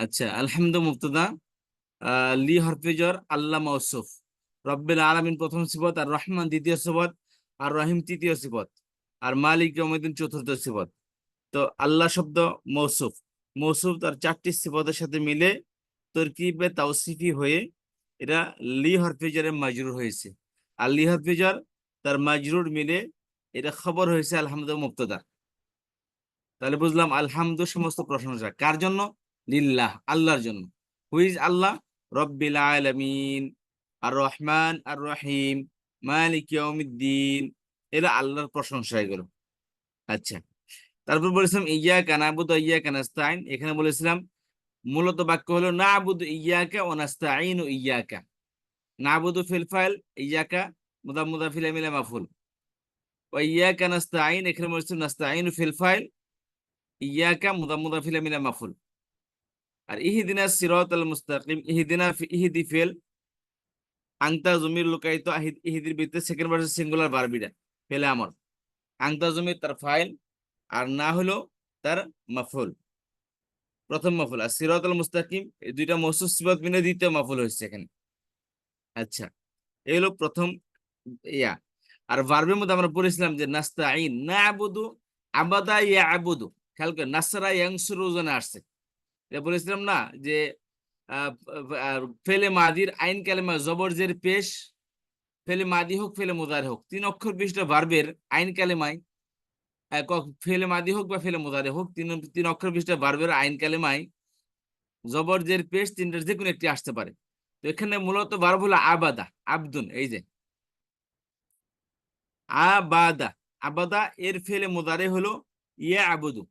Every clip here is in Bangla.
আচ্ছা, আলহামদু মুবতাদা, লি হরফে জর, আল্লাহ মৌসুফ, রব্বিল আলামিন প্রথম সিফত, আর রহমান দ্বিতীয় সিফত, আর রহিম তৃতীয় সিফত, আর মালিক ইয়াউমিদ্দিন চতুর্থ সিফত। তো আল্লাহ শব্দ মৌসুফ, মৌসুফ তার চারটি সিফতের সাথে মিলে তরকিবে তাওসিফি হয়ে এটা লি হরফে জরে মাজরুর হয়েছে। আর লি হরফে জর তার মাজরুর মিলে এটা খবর হয়েছে আলহামদু মুবতাদা। তাহলে বুঝলাম আলহামদু সমস্ত প্রশংসা কার জন্য? লিল্লাহ, আল্লাহর জন্য। হুইজ আল্লাহ? রব্বিল আলামিন, আর রহমান আর রহিম, মালিক ইয়াউমিদ্দিন। এরা আল্লাহর প্রশংসা এগুলো। আচ্ছা, তারপর বলেছিলাম ইয়াকা নাবুদু ওয়া ইয়াকা নাস্তাইন। এখানে বলেছিলাম মূলত বাক্য হলো নাবুদু ইয়াকা ওয়া নাস্তাইনু ইয়াকা। নাবুদু ফিল ফাইল, ইয়াকা মুদাফ মুদাফ ইলাইহি মিলা মাফউল। ওয়া ইয়াকা নাস্তাইন, এখানে বলেছিলাম নাস্তাইনু ফিল ফাইল, ইয়াকা মুদাফ মুদাফ ইলাইহি মিলা মাফউল। আর ইহদিনা সিরাতাল মুস্তাকিম, ইহদিনা ইহদি ফেল, আংতা জমির লুকায়িত, ইহদির ভিতরে সেকেন্ড পারসন সিঙ্গুলার ভার্ব, ফেলে আমল। আংতা জমির তার ফাইল, আর না হলো তার মাফউল, প্রথম মাফউল। আর সিরাতাল মুস্তাকিম এই দুইটা মওসুফ সিফাত মিলে দ্বিতীয় মাফউল হচ্ছে এখানে। আচ্ছা, এই হলো প্রথম ইয়া। আর ভার্বের মধ্যে আমরা পড়েছিলাম যে নাস্তাইন, নাবুদু, আবাদা ইয়াবুদু। খেয়াল করে নাসরা ইয়ানসুরু জনে আসছে। এটা বলেছিলাম না যে ফেলে মাদির আইন কালেমা জবর জের পেশ, ফেলে মাদি হোক ফেলে মুদারে হোক, তিন অক্ষর বিশিষ্ট ভার্বের আইন কালেমায়, ফেলে মাদি হোক বা ফেলে মুদারে হোক, তিন অক্ষর বিশিষ্ট ভার্বের আইন কালেমায় জবর জের পেশ তিনটার যে কোনো একটি আসতে পারে। তো এখানে মূলত ভার্ব হলো আবাদা, আবদুন। এই যে আবাদা, আবাদা এর ফেলে মুদারে হলো ইয়া আবুদু।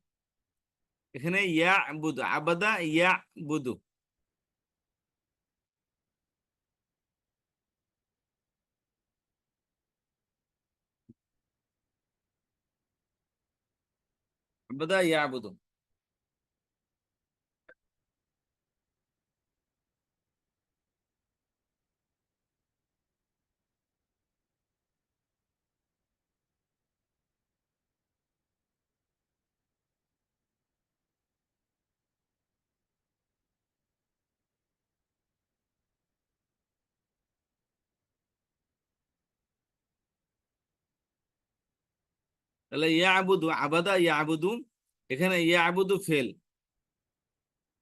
এখানে ইয়া আবুদু, আবাদা ইয়া বুদু। আবাদা ইয়া আবুদু। তাহলে ইয়া আবুদু, আবাদা ইয়া আবুদু। এখানে ইয়া আবুদু ফেল,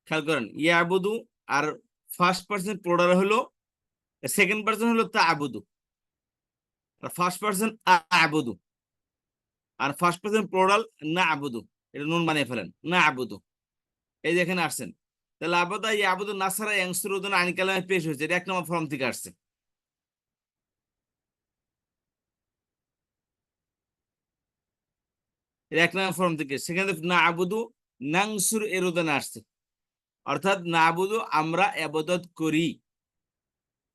খেয়াল করেন ইয়া আবুদু। আর ফার্স্ট পার্সন প্লুরাল হলো, সেকেন্ড পার্সন হলো তা আবুদু, আর ফার্স্ট পার্সন আবুদু। আর ফার্স্ট পার্সন প্লুরাল না আবুদু, এটা নুন বানিয়ে ফেলেন, না আবুদু। এই যে এখানে আসছেন, তাহলে আবাদা ইয়া আবুদু নাসারা ইয়ানসুরুদ্দিন আইন কালামে পেশ হয়েছে, এটা এক নম্বর ফর্ম থেকে আসছে। এটা এক নম্বর ফর্ম থেকে। সেখানে না আবুদু নাংসুর এর উদানে আসছে, অর্থাৎ না আবুদু আমরা ইবাদত করি,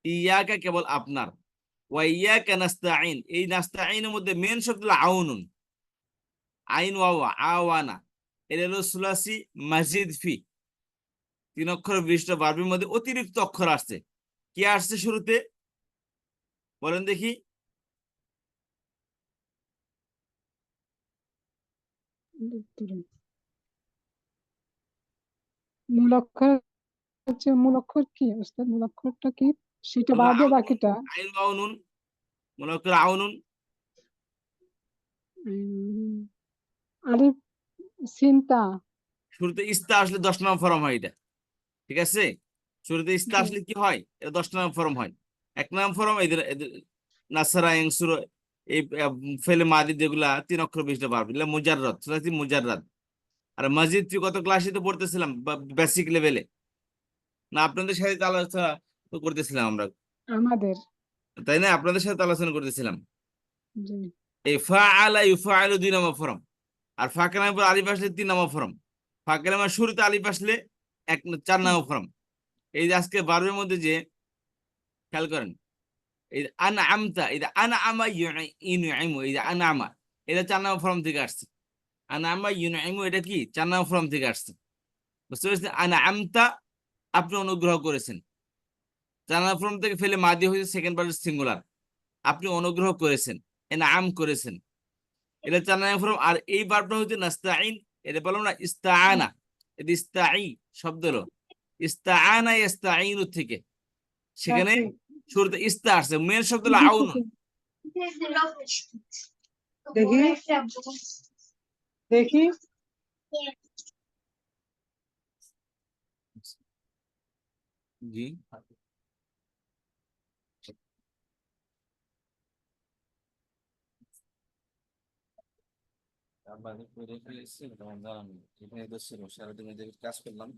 ইয়াকা কেবল আপনার, ওয়া ইয়াকা নাস্তাইন। এই নাস্তাইনের মধ্যে মেন শব্দ হলো আউনুন, আইন ওয়াওয়া আওয়ানা। এটা হলো সুলাসি মাজিদ ফি, তিন অক্ষর বিশিষ্ট ভার্বের মধ্যে অতিরিক্ত অক্ষর আসছে। কি আসছে শুরুতে বলেন দেখি? মূল অক্ষর হচ্ছে, মূল অক্ষর কি ওস্তাদ? মূল অক্ষরটা কি সেটা আমরা বাদে বাকিটা? আইন আউনুন, মনে অক্ষর আউনুন। আলিফ সিনতা। শুরুতে ইস্তা আসলে 10 নম্বর ফর্ম হয় এটা, ঠিক আছে? শুরুতে ইস্তা আসলে কি হয়? এটা 10 নম্বর ফর্ম হয়। এক নম্বর ফর্ম এদের নাসারা ইয়ানসুর, এই ফেলে মাদি যেগুলা তিন অক্ষর বিশিষ্ট ভার্ব, এগুলা মুজাররদ, সুলাসি মুজাররদ। আর মসজিদ গত ক্লাসে তো পড়তেছিলাম বেসিক লেভেলে, না আপনাদের সাথে তো আলোচনা তো করতেছিলাম আমরা, আমাদের। তাই না? আপনাদের সাথে তো আলোচনা করতেছিলাম। জি। এই ফাআলা ইউফাআলু 2 নম্বর ফর্ম, আর ফা কালামের পর আলিফ আসলে 3 নম্বর ফর্ম, ফা কালামের শুরুতে আলিফ আসলে 4 নম্বর ফর্ম। এই যে আজকে ভার্বের মধ্যে যে, খেয়াল করেন, এই আনআমতা, এই আনআমা ইউনআইমু, এই যে আনআমা, এটা 4 নম্বর ফর্ম থেকে আসছে। আনআমা ইউনআইমু এটা কি 4 নম্বর ফর্ম থেকে আসছে, বুঝতে পেরেছেন? আনআমতা আপনি অনুগ্রহ করেছেন, 4 নম্বর ফর্ম থেকে ফেলে মাদি হয়েছে সেকেন্ড পার্সন সিঙ্গুলার, আপনি অনুগ্রহ করেছেন, এনআম করেছেন, এটা 4 নম্বর ফর্ম। আর এই ভার্বটা হচ্ছে নাস্তাইন, এটা বললাম না ইস্তাআনা, এটা ইস্তাই শব্দ হলো, ইস্তাআনা ইস্তাঈনু থেকে, সেখানে শুরুতে ইস্তা আসছে, মেন শব্দ হলো আউনুন। দেখি দেখি জি সারাদিন কাজ করলাম।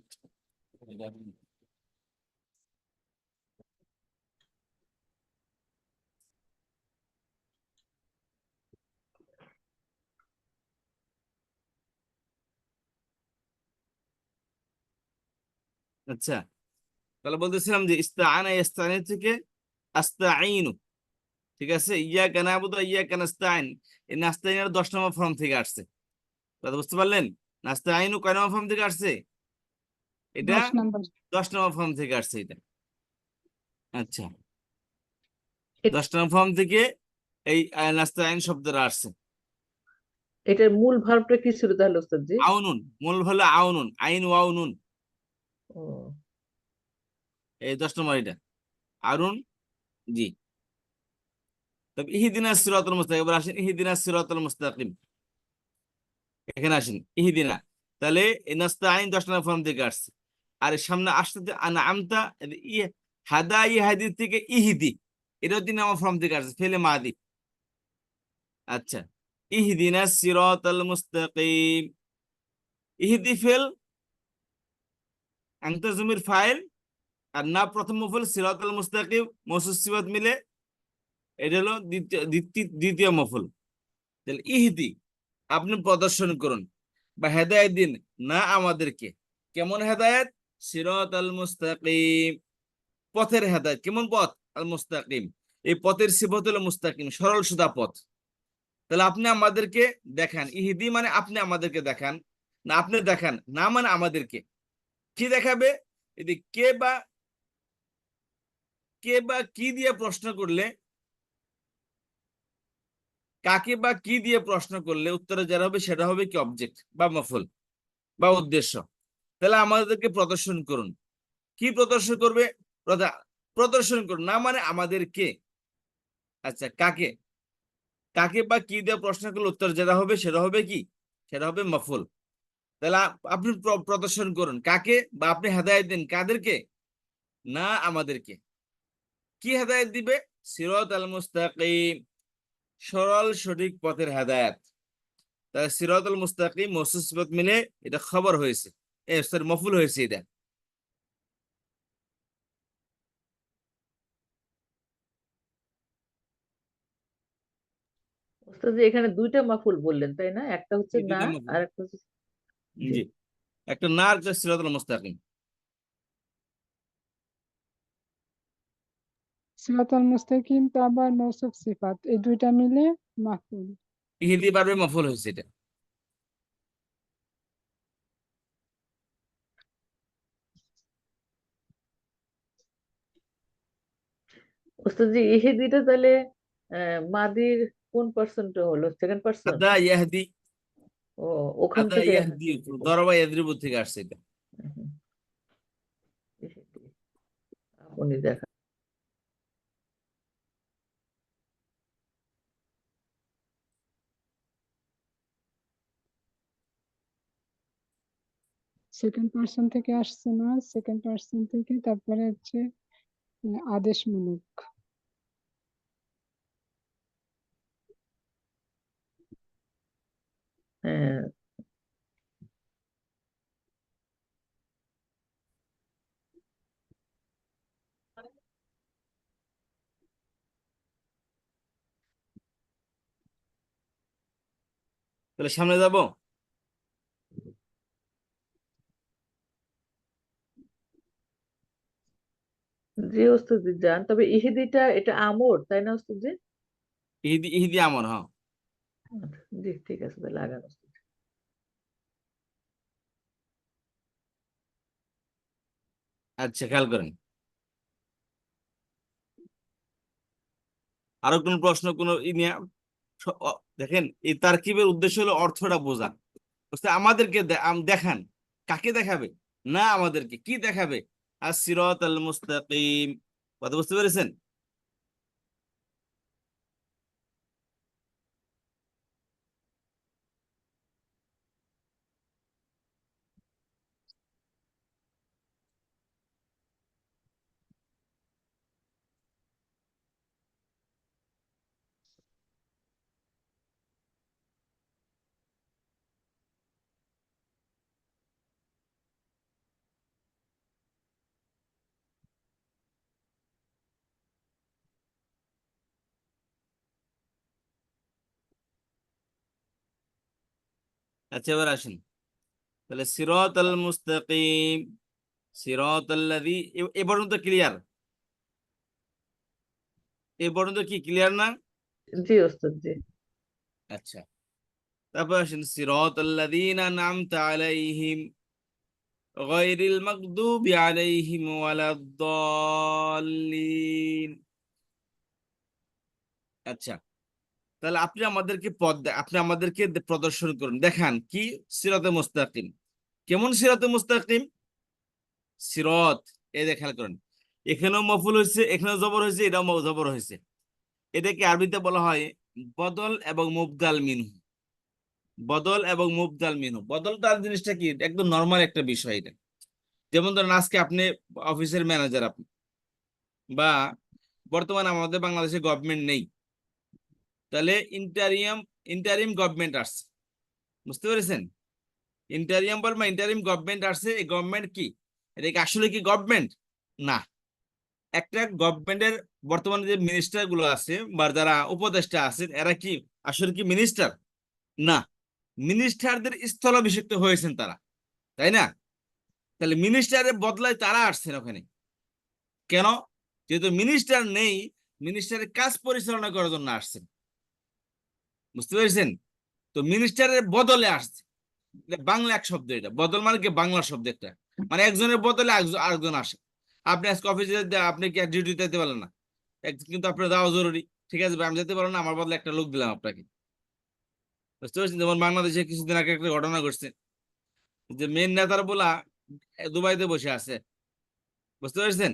আচ্ছা, তাহলে বলতেছিলাম যে ইস্তাআনা ইস্তাঈনু থেকে আস্তাঈনু, ঠিক আছে। ইয়াকা নাবুদু ওয়া ইয়াকা নাস্তাঈন, এই নাস্তাঈনের 10 নম্বর ফর্ম থেকে আসছে। কথা বুঝতে পারলেন? নাস্তাঈনু কয় নম্বর ফর্ম থেকে আসছে? এটা 10 নাম্বার। 10 নম্বর ফর্ম থেকে আসছে এটা। আচ্ছা, এ- 10 নম্বর ফর্ম থেকে এই নাস্তাঈন শব্দটা আসছে। এটার মূল ভার্বটা কি ছিল তাহলে ওস্তাদ জি? আউনুন, মূল হলো আউনুন, আইন ওয়াও নুন, ও এই 10 নম্বর এটা আরুন। জি, তবে ইহদিনাস সিরাতাল মুস্তাকিম, এবার আসেন ইহদিনাস সিরাতাল মুস্তাকিম, এখানে আসেন ইহদিনা। তাহলে এই নাস্তাঈন 10 নম্বর ফর্ম থেকে আসছে। আর এর সামনে আসতে আনআমতা, হাদা ইহাদি থেকে ইহদি, এটাও 3 নম্বর ফর্ম থেকে আসছে, ফেলে মাদি। আচ্ছা, ইহদিনাস সিরাতাল মুস্তাকিম, ইহদি ফেল, আনতা জমির ফাইল, আর না প্রথম মফুল, সিরাতাল মুস্তাকিম মওসুফ সিফাত মিলে এটা হলো দ্বিতীয় মফুল। তাহলে ইহদি, আপনি প্রদর্শন করুন বা হেদায়েত দিন না আমাদেরকে। কেমন হেদায়েত? সিরাতাল মুস্তাকিম, পথের হেদায়েত। কেমন পথ? আল মুস্তাকিম, এই পথের সিফত হলো মুস্তাকিম, সরল সুদা পথ। তাহলে আপনি আমাদেরকে দেখান, ইহদি মানে আপনি আমাদেরকে দেখান, না আপনি দেখান, না মানে আমাদেরকে। কি দেখাবে? এদি কে বা কি দিয়ে প্রশ্ন করলে, কাকে বা কি দিয়ে প্রশ্ন করলে উত্তরে যারা হবে সেটা হবে কি অবজেক্ট বা মফুল বা উদ্দেশ্য। তাহলে আমাদেরকে প্রদর্শন করুন। কি প্রদর্শন করবে? প্রদর্শন করুন, না মানে আমাদেরকে। আচ্ছা, কাকে, কাকে বা কি দিয়ে প্রশ্ন করলে উত্তর যেটা হবে সেটা হবে কি? সেটা হবে মফুল। তাহলে আপনি প্রদর্শন করুন কাকে, বা আপনি হেদায়েত দিন কাদেরকে? না আমাদেরকে। কি হেদায়েত দিবে? সিরাতাল মুস্তাকিম, সরল সঠিক পথের হেদায়েত। তাহলে সিরাতাল মুস্তাকিম মওসুফ সিফাত মিলে এটা খবর হয়েছে, সরি মফুল হয়েছে এটা। ওস্তাদ জি এখানে দুইটা মাফুল বললেন তাই না? একটা হচ্ছে এই না, দুইটা মফুল। আর একটা হচ্ছে জি। জি, একটা না আর একটা সিরাতাল মুস্তাকিম। সিরাতাল মুস্তাকিম তো আবার মওসুফ সিফাত, এই দুইটা মিলে মাফউল। ইহদি পারবে মফুল হয়েছে এটা। ওস্তাদ জি ইহিদিটা তাহলে মাদির কোন পার্সনটা হলো? Second person? হাদা ইয়াহদি, ও ওখান হাদা থেকে ইয়াহদি, দরবা ইয়াদরিবু থেকে আসছে এটা। হুম, ইহিদি। আপনি দেখা সেকেন্ড পার্সন থেকে আসছে না, সেকেন্ড পার্সন থেকে, তারপরে হচ্ছে আদেশমূলক। হ্যাঁ। তাহলে সামনে যাব। জি ওস্তাদ জি যান, তবে ইহিদিটা এটা আমর তাই না ওস্তাদ জি? ইহদি, ইহদি আমর, হ্যাঁ। আচ্ছা, জি ঠিক আছে তাহলে আগান ওস্তাদ। আচ্ছা, খেয়াল করেন। আরো কোন প্রশ্ন, কোন ই নিয়ে দেখেন, এই তারকিবের উদ্দেশ্য হলো অর্থটা বোঝা। আমাদেরকে দেখান, কাকে দেখাবে? না আমাদেরকে। কি দেখাবে? আসিরাতাল মুস্তাকিম। কথা বুঝতে পেরেছেন? আচ্ছা, এবার আসেন। তাহলে সিরাতাল মুস্তাকিম, সিরাতাল্লাযী, এ পর্যন্ত ক্লিয়ার? এ পর্যন্ত কি ক্লিয়ার না? জি ওস্তাদ জি। আচ্ছা, তারপর আসেন সিরাতাল্লাযীনা আন'আমতা আলাইহিম গায়রিল মাগদুবি আলাইহিম ওয়ালাদ-দাল্লিন। আচ্ছা, তাহলে আপনি আমাদেরকে প্রদর্শন করুন, দেখান কি সিরাতে মুস্তাকিম। কেমন সিরাতে মুস্তাকিম? সিরাত, এই যে খেয়াল করেন, এখানেও মফুল হয়েছে, এখানেও জবর হয়েছে, এটাও জবর হয়েছে। এটাকে আরবিতে বলা হয় বদল এবং মুবদাল মিনহু। বদল এবং মুবদাল মিনহু, বদলটার জিনিসটা কি, একদম নর্মাল একটা বিষয় এটা। যেমন ধরেন আজকে আপনি অফিসের ম্যানেজার, আপনি বা বর্তমানে আমাদের বাংলাদেশে গভর্নমেন্ট নেই, তাহলে ইন্টারিম গভর্নমেন্ট আসছে। বুঝতে পেরেছেন? ইন্টারিয়াম বল বা ইন্টারিম গভর্নমেন্ট আসছে। এই গভর্নমেন্ট কি, এটা কি আসলে কি গভর্নমেন্ট? না। একটা গভর্নমেন্টের বর্তমানে যে মিনিস্টার গুলো আছে বা যারা উপদেষ্টা আছেন, এরা কি আসলে কি মিনিস্টার? না। মিনিস্টারদের স্থলাভিষিক্ত হয়েছেন তারা, তাই না? তাহলে মিনিস্টারের বদলায় তারা আসছেন ওখানে। কেন? যেহেতু মিনিস্টার নেই, মিনিস্টারের কাজ পরিচালনা করার জন্য আসছেন। বুঝতে পেরেছেন? তো মিনিস্টারের বদলে আসছে। এটা বাংলা এক শব্দ, এটা বদল মানে কি, বাংলা শব্দ একটা, মানে একজনের বদলে আরেকজন আসে। আপনি আজকে অফিসে আপনি কি ডিউটিতে যেতে পারলেন না, কিন্তু আপনার যাওয়া জরুরি। ঠিক আছে ভাই, আমি যেতে পারলাম না, আমার বদলে একটা লোক দিলাম আপনাকে। বুঝতে পারছেন? যেমন বাংলাদেশে কিছুদিন আগে একটা ঘটনা ঘটছে, যে মেন নেতার বলা দুবাইতে বসে আছে। বুঝতে পারছেন?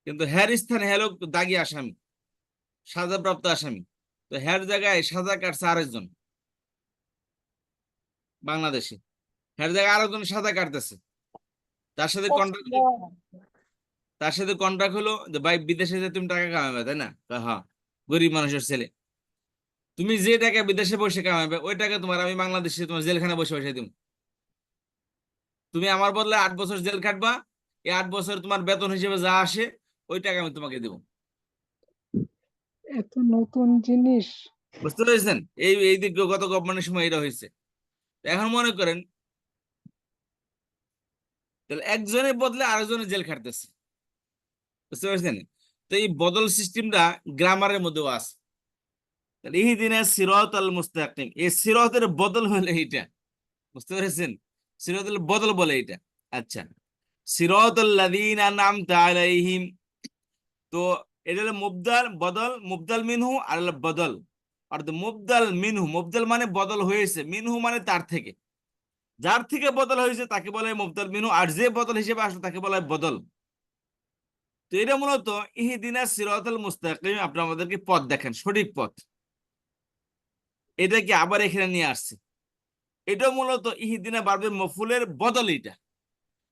কিন্তু হ্যার স্থানে হ্যাঁ লোক দাগি আসামি, সাজাপ্রাপ্ত আসামি। তো হ্যার জায়গায় সাজা কাটছে আরেকজন বাংলাদেশে, হ্যার জায়গায় আরেকজন সাজা কাটতেছে। তার সাথে কন্ট্রাক্ট তার সাথে কন্ট্রাক্ট হলো যে ভাই বিদেশে যে তুমি টাকা কামাবে, তাই না? হ্যাঁ, গরিব মানুষের ছেলে, তুমি যে টাকা বিদেশে বসে কামাবে ওই টাকা তোমার আমি বাংলাদেশে তোমার জেলখানে বসে বসে দিব। তুমি আমার বদলে 8 বছর জেল খাটবা, এই 8 বছর তোমার বেতন হিসেবে যা আসে ওই টাকা আমি তোমাকে দেবো। এত নতুন জিনিস। বুঝতে পেরেছেন? এই দিক গত গভর্নমেন্টের সময় এটা হয়েছে। এখন মনে করেন, তাহলে একজনের বদলে আরেকজনের জেল খাটতেছে। বুঝতে পারছেন? তো এই বদল সিস্টেমটা গ্রামারের মধ্যেও আছে। তাহলে ইহদিনা সিরাতাল মুস্তাকিম, এই সিরাতের বদল হলো এইটা। বুঝতে পেরেছেন? সিরাতুল বদল বলে এটা। আচ্ছা, সিরাতাল লাযীনা আন'আমতা আলাইহিম, তো এটা হলো মুবদাল, বদল, মুবদাল মিনহু আর হলো বদল। অর্থাৎ মুবদাল মিনহু, মুবদাল মানে বদল হয়েছে, মিনহু মানে তার থেকে, যার থেকে বদল হয়েছে তাকে বলা হয় মুবদাল মিনহু, আর যে বদল হিসেবে আসলো তাকে বলা হয় বদল। তো এটা মূলত ইহদিনা সিরাতাল মুস্তাকিম, আপনি আমাদেরকে পথ দেখেন, সঠিক পথ। এটা কি আবার এখানে নিয়ে আসছে, এটা মূলত ইহদিনা বারবে মফুলের বদল এটা।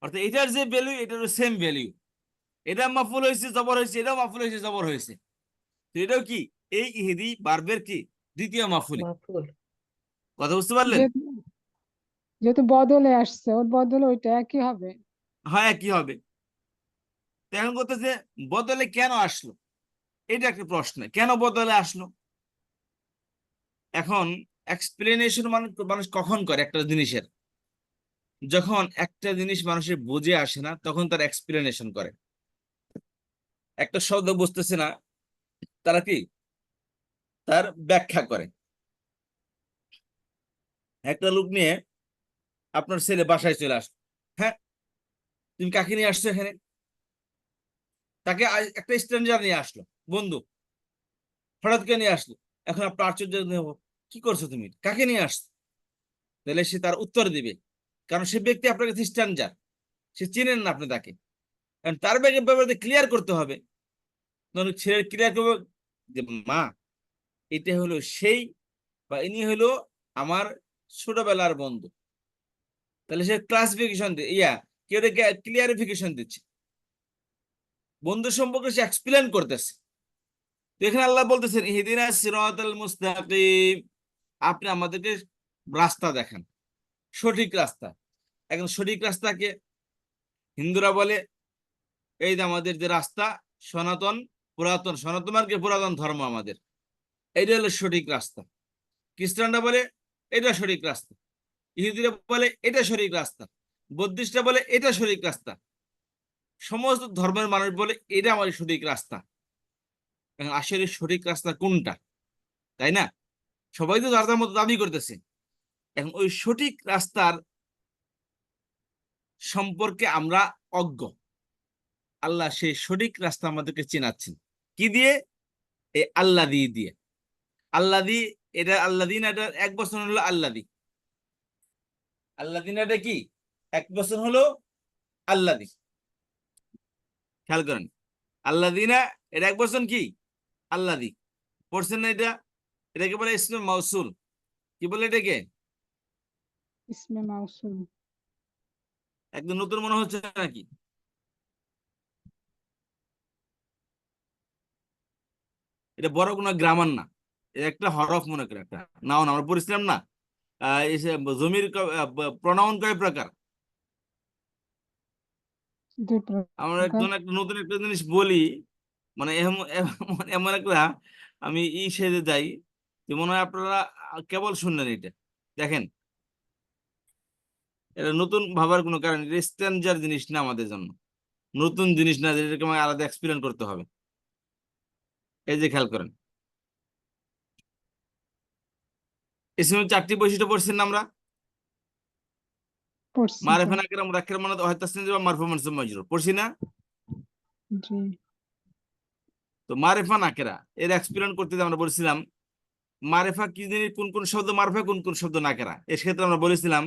অর্থাৎ এটার যে ভ্যালু, এটারও সেম ভ্যালু। এটা মাফুল হয়েছে, জবর হয়েছে, এটাও মাফুল হয়েছে, জবর হয়েছে। তো এটাও কি, এই ইহদি বারবের কি দ্বিতীয় মাফুলি। মাফুল। কথা বুঝতে পারলেন? যেহেতু যেহেতু বদলে আসছে, ওর বদলে ওইটা একই হবে। হ্যাঁ, কি হবে? তো এখন কথা যে বদলে কেন আসলো, এটা একটা প্রশ্ন, কেন বদলে আসলো। এখন এক্সপ্লেনেশন মানুষ কখন করে একটা জিনিসের, যখন একটা জিনিস মানুষের বুঝে আসে না তখন তার এক্সপ্লেনেশন করে। একটা শব্দ বুঝতেছে না, তারা কি তার ব্যাখ্যা করে। একটা লোক নিয়ে আপনার ছেলে বাসায় চলে আসলো, হ্যাঁ, তুমি কাকে নিয়ে আসছো এখানে? তাকে একটা স্ট্রেঞ্জার নিয়ে আসলো, বন্ধু, হঠাৎ করে নিয়ে আসলো। এখন আপনার আশ্চর্য হবো, কি করছো তুমি, কাকে নিয়ে আসছো? তাহলে সে তার উত্তর দিবে, কারণ সে ব্যক্তি আপনার কাছে স্ট্রেঞ্জার, সে চিনেন না আপনি তাকে। কারণ তার ব্যাপারে ক্লিয়ার করতে হবে। ছেলে ক্লিয়ার করবে যে মা এটা হলো সেই, বা ইনি হলো আমার ছোটবেলার বন্ধু। তাহলে সে ক্লাসিফিকেশন কেউ ক্লিয়ারিফিকেশন দিচ্ছে, বন্ধু সম্পর্কে সে এক্সপ্লেন করতেছে। তো এখানে আল্লাহ বলতেছেন ইহদিনা সিরাতাল মুস্তাকিম, আপনি আমাদেরকে রাস্তা দেখান, সঠিক রাস্তা। এখন সঠিক রাস্তাকে হিন্দুরা বলে এই যে আমাদের যে রাস্তা সনাতন সনাতন মার্গে পুরাতন ধর্ম আমাদের, এইটা হলো সঠিক রাস্তা। খ্রিস্টানরা বলে এটা সঠিক রাস্তা, ইহুদিরা বলে এটা সঠিক রাস্তা, বৌদ্ধিস্টরা বলে এটা সঠিক রাস্তা, সমস্ত ধর্মের মানুষ বলে এটা আমাদের সঠিক রাস্তা। এখন আসলে সঠিক রাস্তা কোনটা, তাই না? সবাই তো যার যার মতো দাবি করতেছে। এখন ওই সঠিক রাস্তার সম্পর্কে আমরা অজ্ঞ। আল্লাহ সেই সঠিক রাস্তা আমাদেরকে চেনাচ্ছেন কি দিয়ে? এই আল্লাহ দিয়ে। আল্লাহ এটা আল্লাহ দিন, এটা এক বছর হলো আল্লাহ আল্লাহ দিন, এটা কি এক বছর হলো আল্লাহ খেয়াল করেন, আল্লাহ দিনা এটা এক বছর কি আল্লাহ পড়ছেন না? এটাকে বলে ইসমে মাউসুল। কি বলে এটাকে? ইসমে মাউসুল। একদম নতুন মনে হচ্ছে নাকি? এটা বড় কোনো গ্রামার না, এটা একটা হরফ মনে করে, একটা নাউন। আমরা পড়েছিলাম না জমির প্রনাউন কয় প্রকার? দুই আমরা প্রকার। একটা নতুন একটা জিনিস বলি, মানে এমন একটা আমি সেজে যাই যে মনে হয় আপনারা কেবল শুনলেন। এটা দেখেন, এটা নতুন ভাবার কোনো কারণ, এটা স্ট্রেঞ্জার জিনিস না আমাদের জন্য, নতুন জিনিস না যেটাকে আমাকে আলাদা এক্সপিরিয়েন্স করতে হবে। এই যে খেয়াল করেন, ইসমের 4টি বৈশিষ্ট্য পড়ছেন না আমরা? পড়ছি তো। মারিফা নাকিরা মুরাক্কাব মানাত ওয়াহিদ তাসনিদ বা মারফু মানসুব মাজরুর পড়ছি না? জি। তো মারিফা নাকিরা এর এক্সপিরিয়েন্স করতে আমরা বলেছিলাম মারিফা কি জিনিস, কোন কোন শব্দ মারিফা, কোন কোন শব্দ নাকিরা। এর ক্ষেত্রে আমরা বলেছিলাম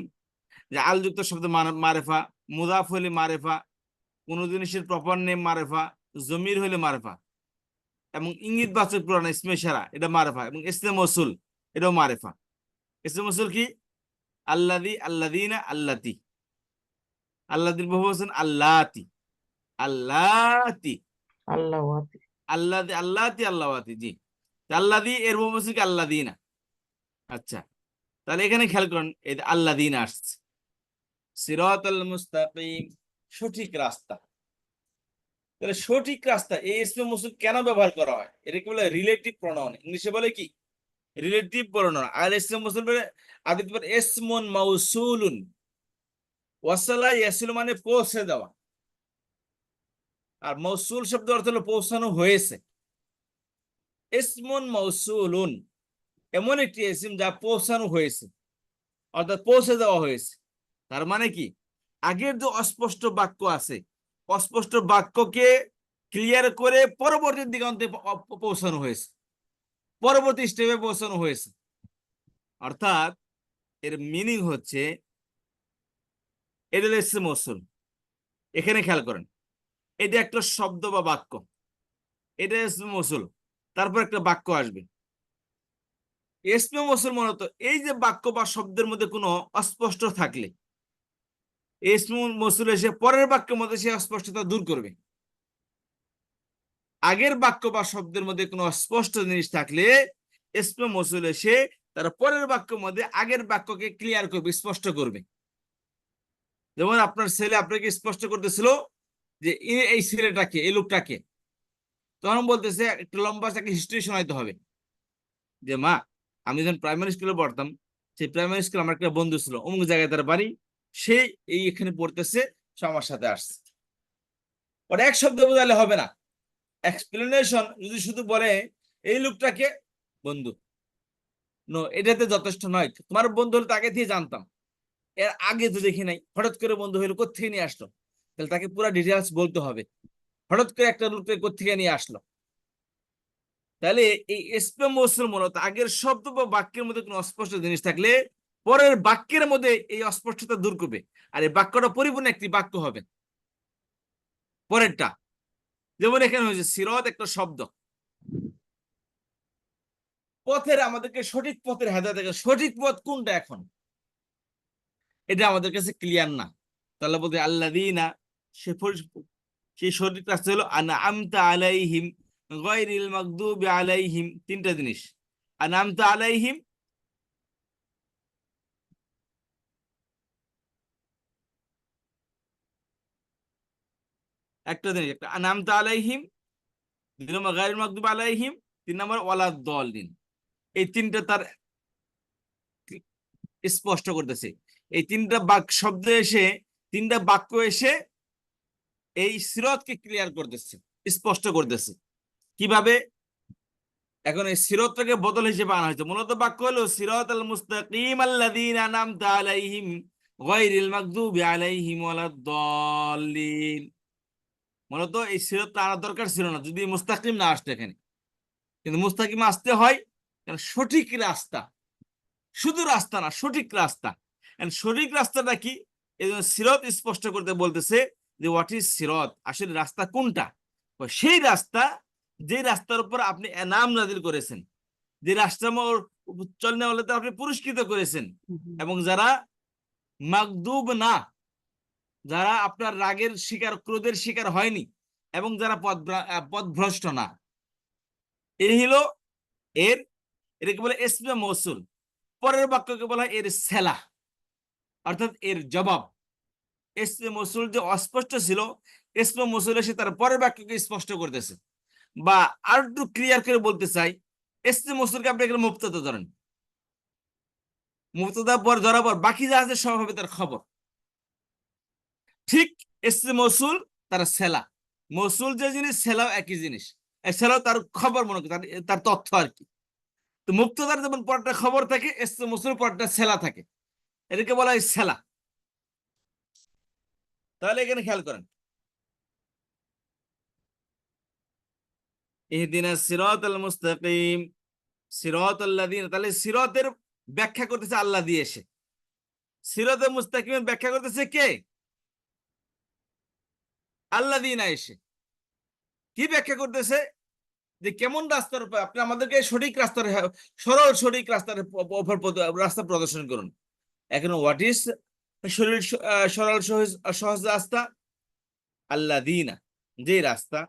যে আল যুক্ত শব্দ মারিফা, মুদাফ হলে মারিফা, কোন জিনিসের প্রপার নেম মারিফা, জমির হলে মারিফা, এবং ইঙ্গিতবাচক প্রণয় ইসমে ইশারা এটা মারিফা, এবং ইসমে মৌসুল এটাও মারিফা। ইসমে মৌসুল কি? আল্লাযী, আল্লাযীনা, আল্লাতী। আল্লাযীর বহু বচন আল্লাতী, আল্লাতী, আল্লাহ আল্লাযী, আল্লাতী, আল্লাওয়াতী। জি, আল্লাযী এর বহু বচন কি আল্লাযীনা। আচ্ছা, তাহলে এখানে খেয়াল করুন এই আল্লাযীনা আসছে, সিরাতাল মুস্তাকিম, সঠিক রাস্তা। তাহলে সঠিক রাস্তা এই ইসমে মৌসুল কেন ব্যবহার করা হয়? এটাকে বলে রিলেটিভ প্রনাউন, ইংলিশে বলে কি রিলেটিভ প্রনাউন। আর ইসমে মৌসুল বলে আদিত বলে ইসমুন মাউসুলুন, ওয়াসালা ইয়াসিলু মানে পৌঁছে দেওয়া, আর মৌসুল শব্দ অর্থ হলো পৌঁছানো হয়েছে। ইসমুন মাউসুলুন এমন একটি ইসম যা পৌঁছানো হয়েছে, অর্থাৎ পৌঁছে দেওয়া হয়েছে। তার মানে কি আগের যে অস্পষ্ট বাক্য আছে, অস্পষ্ট বাক্যকে ক্লিয়ার করে পরবর্তী দিগন্তে পৌঁছানো হয়েছে, পরবর্তী স্টেপে পৌঁছানো হয়েছে। অর্থাৎ এর মিনিং হচ্ছে এটা হচ্ছে মৌসুল। এখানে খেয়াল করেন, এটা একটা শব্দ বা বাক্য, এটা ইসমে মৌসুল। তারপর একটা বাক্য আসবে। ইসমে মৌসুল মূলত এই যে বাক্য বা শব্দের মধ্যে কোনো অস্পষ্ট থাকলে ইসমে মৌসুল এসে পরের বাক্যের মধ্যে সে অস্পষ্টতা দূর করবে। আগের বাক্য বা শব্দের মধ্যে কোনো অস্পষ্ট জিনিস থাকলে ইসমে মৌসুল এসে তার পরের বাক্যের মধ্যে আগের বাক্যকে ক্লিয়ার করবে, স্পষ্ট করবে। যেমন আপনার ছেলে আপনাকে স্পষ্ট করতেছিল যে এই ছেলেটাকে, এই লোকটাকে, তখন বলতেছে একটু লম্বা একটা হিস্ট্রি শোনাইতে হবে যে মা আমি যখন প্রাইমারি স্কুলে পড়তাম, সেই প্রাইমারি স্কুলে আমার একটা বন্ধু ছিল, অমুক জায়গায় তার বাড়ি, সে এই এখানে পড়তেছে, সে আমার সাথে আসছে। ওটা এক শব্দ বোঝালে হবে না, এক্সপ্লেনেশন যদি শুধু বলে এই লোকটাকে বন্ধু, নো, এটাতে যথেষ্ট নয়। তোমার বন্ধু হলে তাকে দিয়ে জানতাম, এর আগে তো দেখি নাই, হঠাৎ করে বন্ধু হইলো, কোথেকে নিয়ে আসলো? তাহলে তাকে পুরো ডিটেলস বলতে হবে, হঠাৎ করে একটা লোককে কোথেকে নিয়ে আসলো। তাহলে এই ইসমে মৌসুল মূলত আগের শব্দ বা বাক্যের মধ্যে কোনো অস্পষ্ট জিনিস থাকলে পরের বাক্যের মধ্যে এই অস্পষ্টতা দূর করবে, আর এই বাক্যটা পরিপূর্ণ একটি বাক্য হবে। পরেরটা যেমন এখানে হয়েছে সিরাত একটা শব্দ, পথের আমাদেরকে সঠিক পথের হেদায়েত থেকে সঠিক পথ কোনটা এখন এটা আমাদের কাছে ক্লিয়ার না। তাহলে বলতে আল্লাযীনা সেই সঠিক রাস্তা হলো আনআমতা আলাইহিম গায়রিল মাগদুবি আলাইহিম, তিনটা জিনিস। আনআমতা আলাইহিম, একটা জিনিস, একটা আনআমতা আলাইহিম, দুই নম্বর গায়রিল মাগদুবি আলাইহিম, তিন নম্বর ওয়ালাদ-দাল্লিন। এই তিনটা তার স্পষ্ট করতেছে। এই তিনটা বাক্য শব্দ এসে, তিনটা বাক্য এসে এই সিরাতকে ক্লিয়ার করতেছে, স্পষ্ট করতেছে। কিভাবে? এখন এই সিরাতটাকে বদল হিসেবে আনা হয়েছে। মূলত বাক্য হলো সিরাতাল মুস্তাকিম আল্লাযীনা আনআমতা আলাইহিম গায়রিল মাগদুবি আলাইহিম ওয়ালাদ-দাল্লিন। মূলত এই সিরাতটা আনার দরকার ছিল না যদি মুস্তাকিম না আসতো এখানে, কিন্তু মুস্তাকিম আসতে হয় কারণ সঠিক রাস্তা, শুধু রাস্তা না, সঠিক রাস্তা। সঠিক রাস্তাটা কি? এই জন্য সিরাত স্পষ্ট করতে বলতেছে যে হোয়াট ইজ সিরাত, আসলে রাস্তা কোনটা। সেই রাস্তা যে রাস্তার উপর আপনি এনাম নাযিল করেছেন, যে রাস্তার চলনে হলে আপনি পুরস্কৃত করেছেন, এবং যারা মাগদুব না, যারা আপনার রাগের শিকার, ক্রোধের শিকার হয়নি, এবং যারা পথভ্রষ্ট না। এই হলো এর, এটাকে বলে ইসমে মৌসুল। পরের বাক্যকে বলা হয় এর সেলা, অর্থাৎ এর জবাব। ইসমে মৌসুল যে অস্পষ্ট ছিল, ইসমে মৌসুল এসে তার পরের বাক্যকে স্পষ্ট করতেছে। বা আর একটু ক্লিয়ার করে বলতে চাই, ইসমে মৌসুলকে আপনি এখানে মুবতাদা ধরেন, মুবতাদা পর ধরার পর বাকি যা আছে সব হবে তার খবর। ঠিক ইসমে মৌসুল তার সেলা, মৌসুল যে জিনিস সেলাও একই জিনিস, সেলাও তার খবর, মনে করি তার তথ্য আর কি। তো মুবতাদার যেমন পরটা খবর থাকে, ইসমে মৌসুল পরটা সেলা থাকে, এটাকে বলা হয় সেলা। তাহলে এখানে খেয়াল করেন, ইহদিনাস সিরাতাল মুস্তাকিম সিরাতাল্লাযীনা, তাহলে সিরাতের ব্যাখ্যা করতেছে আল্লাহ দিয়ে এসে, সিরাতুল মুস্তাকিমের ব্যাখ্যা করতেছে কে? আল্লাযীনা এসে কি ব্যাখ্যা করতেছে? যে কেমন রাস্তার উপর আপনি আমাদেরকে সঠিক রাস্তার, সরল সঠিক রাস্তার উপর রাস্তা প্রদর্শন করুন। এখন হোয়াট ইজ সরল সহজ সহজ রাস্তা? আল্লাযীনা, যে রাস্তা,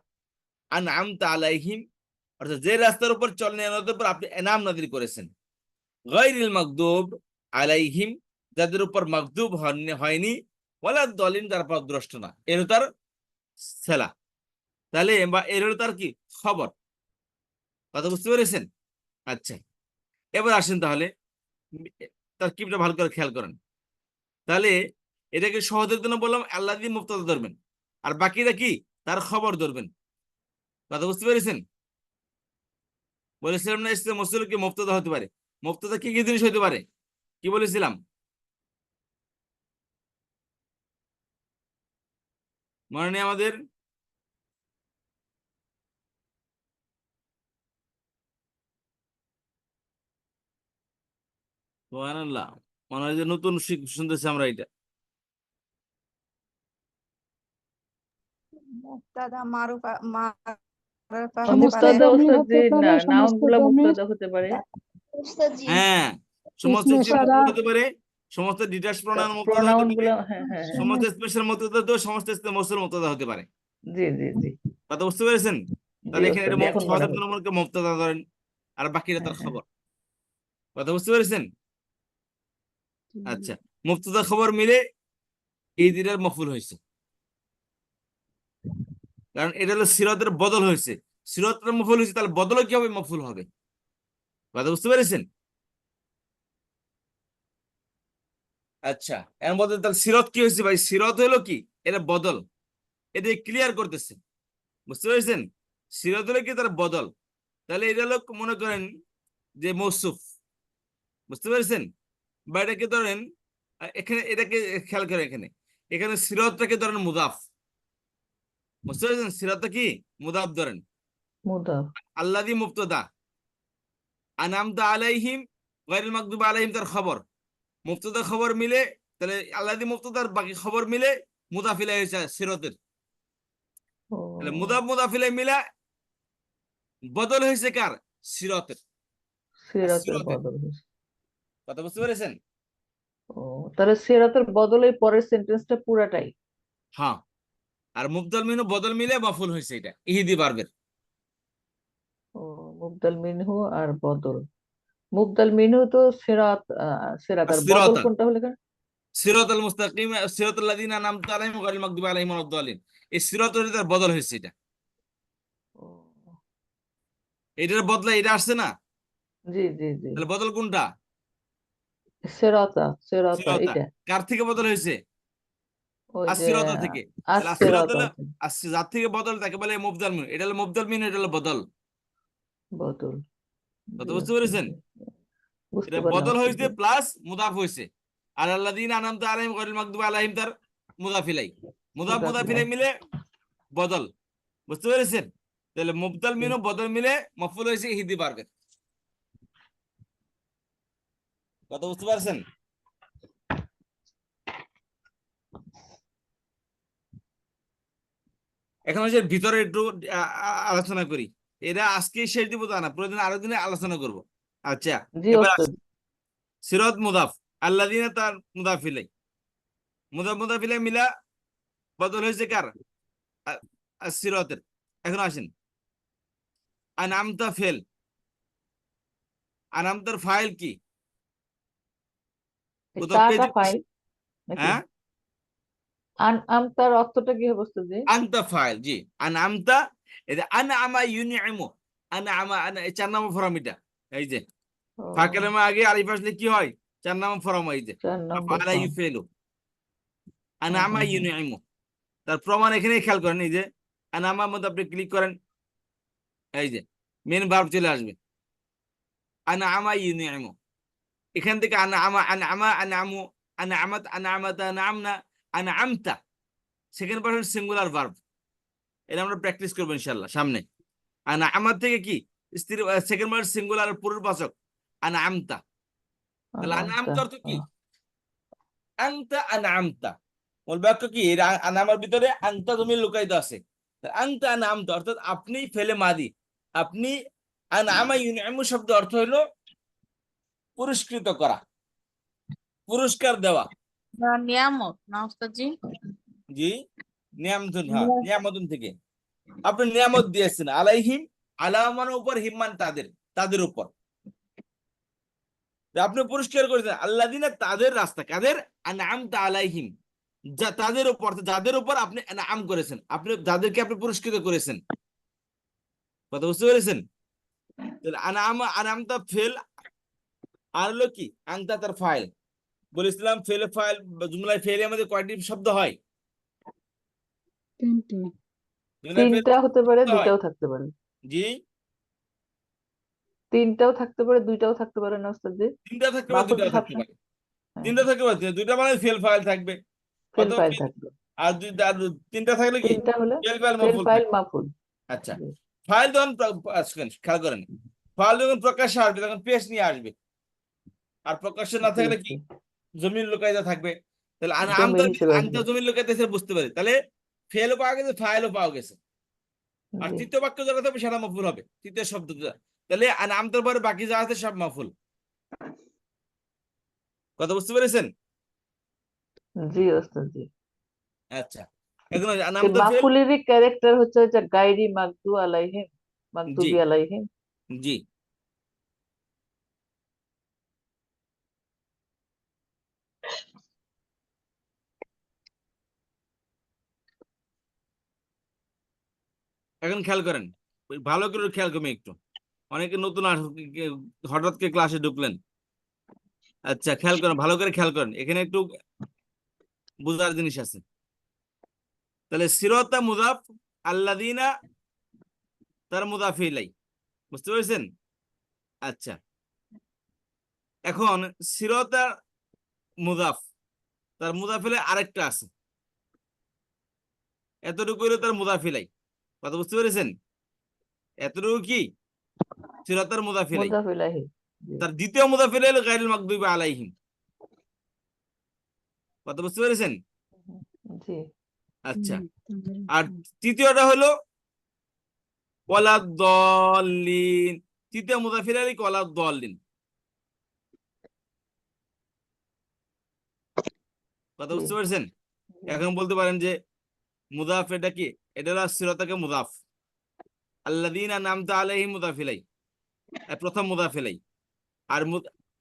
আনআমতা আলাইহিম, অর্থাৎ যে রাস্তার উপর চলনের উপর আপনি এনাম নাযিল করেছেন, গায়রিল মাগদুব আলাইহিম, যাদের উপর মাগদুব হয়নি, ওয়ালাদ-দাল্লিন, যারা পথভ্রষ্ট না। এর তার সেলা, তাহলে বা এর হলো তার কি খবর। কথা বুঝতে পেরেছেন? আচ্ছা, এবার আসেন তাহলে তার কিটা ভালো করে খেয়াল করেন। তাহলে এটাকে সহজের জন্য বললাম আল্লাহ দিয়ে মুবতাদা ধরবেন, আর বাকিটা কি তার খবর ধরবেন। কথা বুঝতে পেরেছেন? বলেছিলাম না ইসমে মৌসুল কি মুবতাদা হতে পারে। মুবতাদা কি কি জিনিস হতে পারে, কি বলেছিলাম? মনে নেই আমাদের? সুবহানাল্লাহ, মনে হয় যে নতুন শুনতেছি আমরা এটা। মুবতাদা মারুফা মারুফা হতে সমস্ত পারে। মুবতাদা জমি ওস্তাদ হতে যে পারে, নাউন সমস্ত গুলা জমির মুবতাদা হতে পারে। উস্তাদজি হ্যাঁ, সমস্ত ইসমে ইসিম ইশারা, মুবতাদা হতে পারে, সমস্ত ডিটাচ প্রোনাউন মুবতাদা হতে প্রোনাউন পারে, গুলা, হ্যাঁ হ্যাঁ হ্যাঁ, সমস্ত স্পেশাল মুবতাদা তো সমস্ত ইসিম মৌসুল মুবতাদা হতে পারে। জি জি জি কথা বুঝতে পেরেছেন? জি তাহলে এখানে ওস্তাদ, এটা এখন মনে সহজের জন্য হচ্ছে। মনে করেন মুবতাদা ধরেন, আর বাকিটা হ্যাঁ তার হ্যাঁ খবর। কথা বুঝতে পেরেছেন? আচ্ছা, মুবতাদা খবর মিলে এই দিনের মফুল হয়েছে, কারণ এটা হলো সিরাতের বদল হয়েছে। সিরাতের মফুল হয়েছে, তাহলে বদল কি হবে? মফুল হবে। কথা বুঝতে পেরেছেন? আচ্ছা, এর মধ্যে তাহলে সিরাত কি হয়েছে ভাই? সিরাত হলো কি? এটা বদল, এটা ক্লিয়ার করতেছে। বুঝতে পেরেছেন? সিরাত হলো কি? তার বদল। তাহলে এটা হলো মনে করেন যে মৌসুফ। বুঝতে পেরেছেন? বা এটাকে ধরেন, এখানে এটাকে খেয়াল করে, এখানে এখানে সিরাতটাকে ধরেন মুদাফ। বুঝতে পেরেছেন? সিরাতটা কি মুদাফ ধরেন, মুদাফ। আল্লাযী মুবতাদা, আনআমতা আলাইহিম গায়রিল মাগদুবি আলাইহিম তার খবর। মুবতাদা খবর মিলে, তাহলে আল্লাযী মুবতাদার বাকি খবর মিলে মুদাফ ইলাইহি সিরাতের। ও তাহলে মুদাফ মুদাফিলে মিলা বদল হয়েছে কার? সিরাতের। সিরাতের সিরাতের বদল হয়েছে। কথা বুঝতে পেরেছেন? ও তাহলে সিরাতের বদলে পরের সেন্টেন্সটা পুরাটাই। হ্যাঁ। আর মুবদাল মিনু বদল মিলে মফুল হয়েছে, এটা ইহিদি বারবের। ও মুবদাল মিনহু আর বদল। মুবদাল মিনহু তো সিরাত, সিরাত আর আর বদল সিরাতা কোনটা হলো কেন? সিরাতাল মুস্তাকিম সিরাতাল লাযিনা আনআমতা আলাইহিম গায়রিল মাগদুবি আলাইহিম ওয়ালাদ-দাল্লিন। এই সিরাতের তার বদল হয়েছে এটা। ও এটার বদলে এটা আসছে না, জি জি জি। তাহলে বদল কোনটা? সিরাতা, সিরাতা সিরাতা। এটা। কার থেকে বদল হয়েছে? ওই যে আসিরতা থেকে। তাহলে আসিরতা আসিরাতা হলো যার থেকে বদল তাকে বলে মুবদাল মিন। এটা হলো মুবদাল মিন, এটা হলো বদল। বদল। কথা জি বুঝতে ওস্তাদ পেরেছেন? জি, বুঝতে এটা পারলাম বদল ওস্তাদ হয়েছে জি। প্লাস মুদাফ হয়েছে। আর আল্লাযীনা আনআমতা আলাইহিম গায়রিল মাগদুবি আলাইহিম তার মুদাফিলাই। মুদাফ মুদাফিলাই। মুদাফিলাই মিলে বদল। বুঝতে পেরেছেন? তাহলে মুবদাল জি মিন ও বদল মিলে মফউল হয়েছে ইহদি পারবে। কথা বুঝতে পারছেন? এখন হচ্ছে ভিতরে একটু আলোচনা করি। এরা আজকে শেষ দিব তা না, প্রতিদিন আরো দিনে আলোচনা করব। আচ্ছা, জি এবার ওস্তাদ। সিরাত মুদাফ, আল্লাযীনা তার মুদাফিলাই। মুদাফ মুদাফিলাই মিলা বদল হয়েছে কার? সিরাতের। এখন আসেন, আনআমতা ফেল। আনআমতার ফাইল কি? এই কোথাও তাটা পেজ? ফাইল নাকি? হ্যাঁ, আমতার অর্থটা কি হবে ওস্তাদ জি? আনতা ফাইল, জি। আনআমতা, এই যে আনআমা ইউনিমু, আনআমা আনা, এই 4 নম্বর ফরম এটা। এই যে ও ফাকেলেমা আগে আলিফ আসলে কি হয়? 4 নম্বর ফরম। এই যে 4 নম্বর ফাআলা ফর্ম। ইউফিলু, হুম আনআমা হুম হুম। ইউনিমু। তার প্রমাণ এখানে খেয়াল করেন, এই যে আনআমার মধ্যে আপনি ক্লিক করেন, এই যে মেন ভার্ব চলে আসবে, আনআমা ইউনিমু। এখান থেকে আনআমা আনআমা আনআমু আনআমাত আনআমাতা আনআমনা আনআমতা, সেকেন্ড পারসন সিঙ্গুলার ভার্ব। এটা আমরা প্র্যাকটিস করবো ইনশাআল্লাহ সামনে। আনআমাত থেকে কি স্ত্রী, সেকেন্ড পারসন সিঙ্গুলার পূর্ববাচক আনআমতা। তাহলে আমতা। আনআমতা অর্থ কি? আনতা আনআমতা। মূল বাক্য কি? এর আনামার ভিতরে আনতা জমির লুকায়িত আছে। আনতা আনআমতা অর্থাৎ আপনি ফেলে মাদি, আপনি। আনআমা ইউনআমু শব্দ অর্থ হলো পুরস্কৃত করা, পুরস্কার দেওয়া। নিয়ামত না উস্তাদজি? জি, নিয়ামতুন, হ্যাঁ নিয়ামতুন থেকে আপনি নিয়ামত দিয়েছেন। আলাইহিম, আলামানের উপর, হিম্মান তাদের, তাদের উপর আপনি পুরস্কার করেছেন। আল্লাযিনা তাদের রাস্তা, কাদের? আনআমতা আলাইহিম, যা তাদের উপর, যাদের উপর আপনি আনআম করেছেন, আপনি যাদেরকে আপনি পুরস্কৃত করেছেন। কথা বুঝতে পেরেছেন? তাহলে আনআমা আনআমতা ফেল, আর হলো কি আনতা তার ফাইল। বলেছিলাম ফেল ফাইল জুমলায় ফেলের মধ্যে কয়টি শব্দ হয়? 3টি। জুমলায় ফেল তিনটা হতে পারে, হয়, দুইটাও থাকতে পারে। জি। তিনটাও থাকতে পারে, দুইটাও থাকতে পারে না ওস্তাদ জি? তিনটা থাকতে পারে, মাহফুজ দুইটাও থাকতে সবসময়। পারে। হ্যাঁ, তিনটা থাকতে পারে, দুইটা মানে ফেল ফাইল থাকবে, ফেল অথবা ফাইল থাকবে। আর আর তিনটা থাকলে কি তিনটা হলে ফেল ফাইল ফেল মফুল ফাইল থাকবে। মাহফুজ। আচ্ছা, জি ফাইল যখন খেয়াল করেন, ফাইল যখন প্রকাশ্যে আসবে তখন পেশ নিয়ে আসবে। আর প্রকাশ্যে না জি থাকলে কি জি। জমির লুকায়িত থাকবে। তাহলে আমতা, জমির হিসেবে আমতা আসবে। জমির লুকায়িত বুঝতে পারি, তাহলে ফেলও পাওয়া গেছে, ফাইলও পাওয়া গেছে। আর জি তৃতীয় বাক্য যেটা থাকবে সেটা মফুল হবে, তৃতীয় শব্দটা। তাহলে আমতার পরে বাকি যা আছে সব মফুল। কথা বুঝতে পেরেছেন? জি ওস্তাদ জি। আচ্ছা, এখন সেই আমতা ফেল, মাহফুলেরই ক্যারেক্টার হচ্ছে যে গায়রি জি মাগদুবি আলাইহিম। জি। এখন খেয়াল করেন, ওই ভালো করে খেয়াল করবেন একটু। অনেকে নতুন হঠাৎ করে ক্লাসে ঢুকলেন। আচ্ছা, খেয়াল করেন, ভালো করে খেয়াল করেন, এখানে একটু বুঝার জিনিস আছে। তাহলে সিরতা মুদাফ, আল্লাযিনা তার মুদাফ ইলাই। বুঝতে পেরেছেন? আচ্ছা, এখন সিরতা মুদাফ, তার মুদাফ ইলাই আরেকটা আছে, এতটুকু হলো তার মুদাফ ইলাই। কথা বুঝতে পেরেছেন? এতটুকু কি সিরতার মুদাফ ইলাই। মুদাফ ইলাইহি। জি তার দ্বিতীয় মুদাফ ইলাই হলো গায়রুল মাগদুবি আলাইহিম। কথা বুঝতে পেরেছেন? জি। আচ্ছা, তাদের আর উপর। তৃতীয়টা হলো ওয়ালাদ-দল্লিন, তৃতীয় মুদাফির আলাইহি ওয়ালাদ-দল্লিন। কথা জি বুঝতে পারছেন? জি এখন বলতে পারেন যে মুদাফ এটা কি, এটা হলো সিরাতাকে মুদাফ, আল্লাযীনা আন'আমতা আলাইহিম মুদাফ ইলাইহি, প্রথম মুদাফ ইলাইহি। আর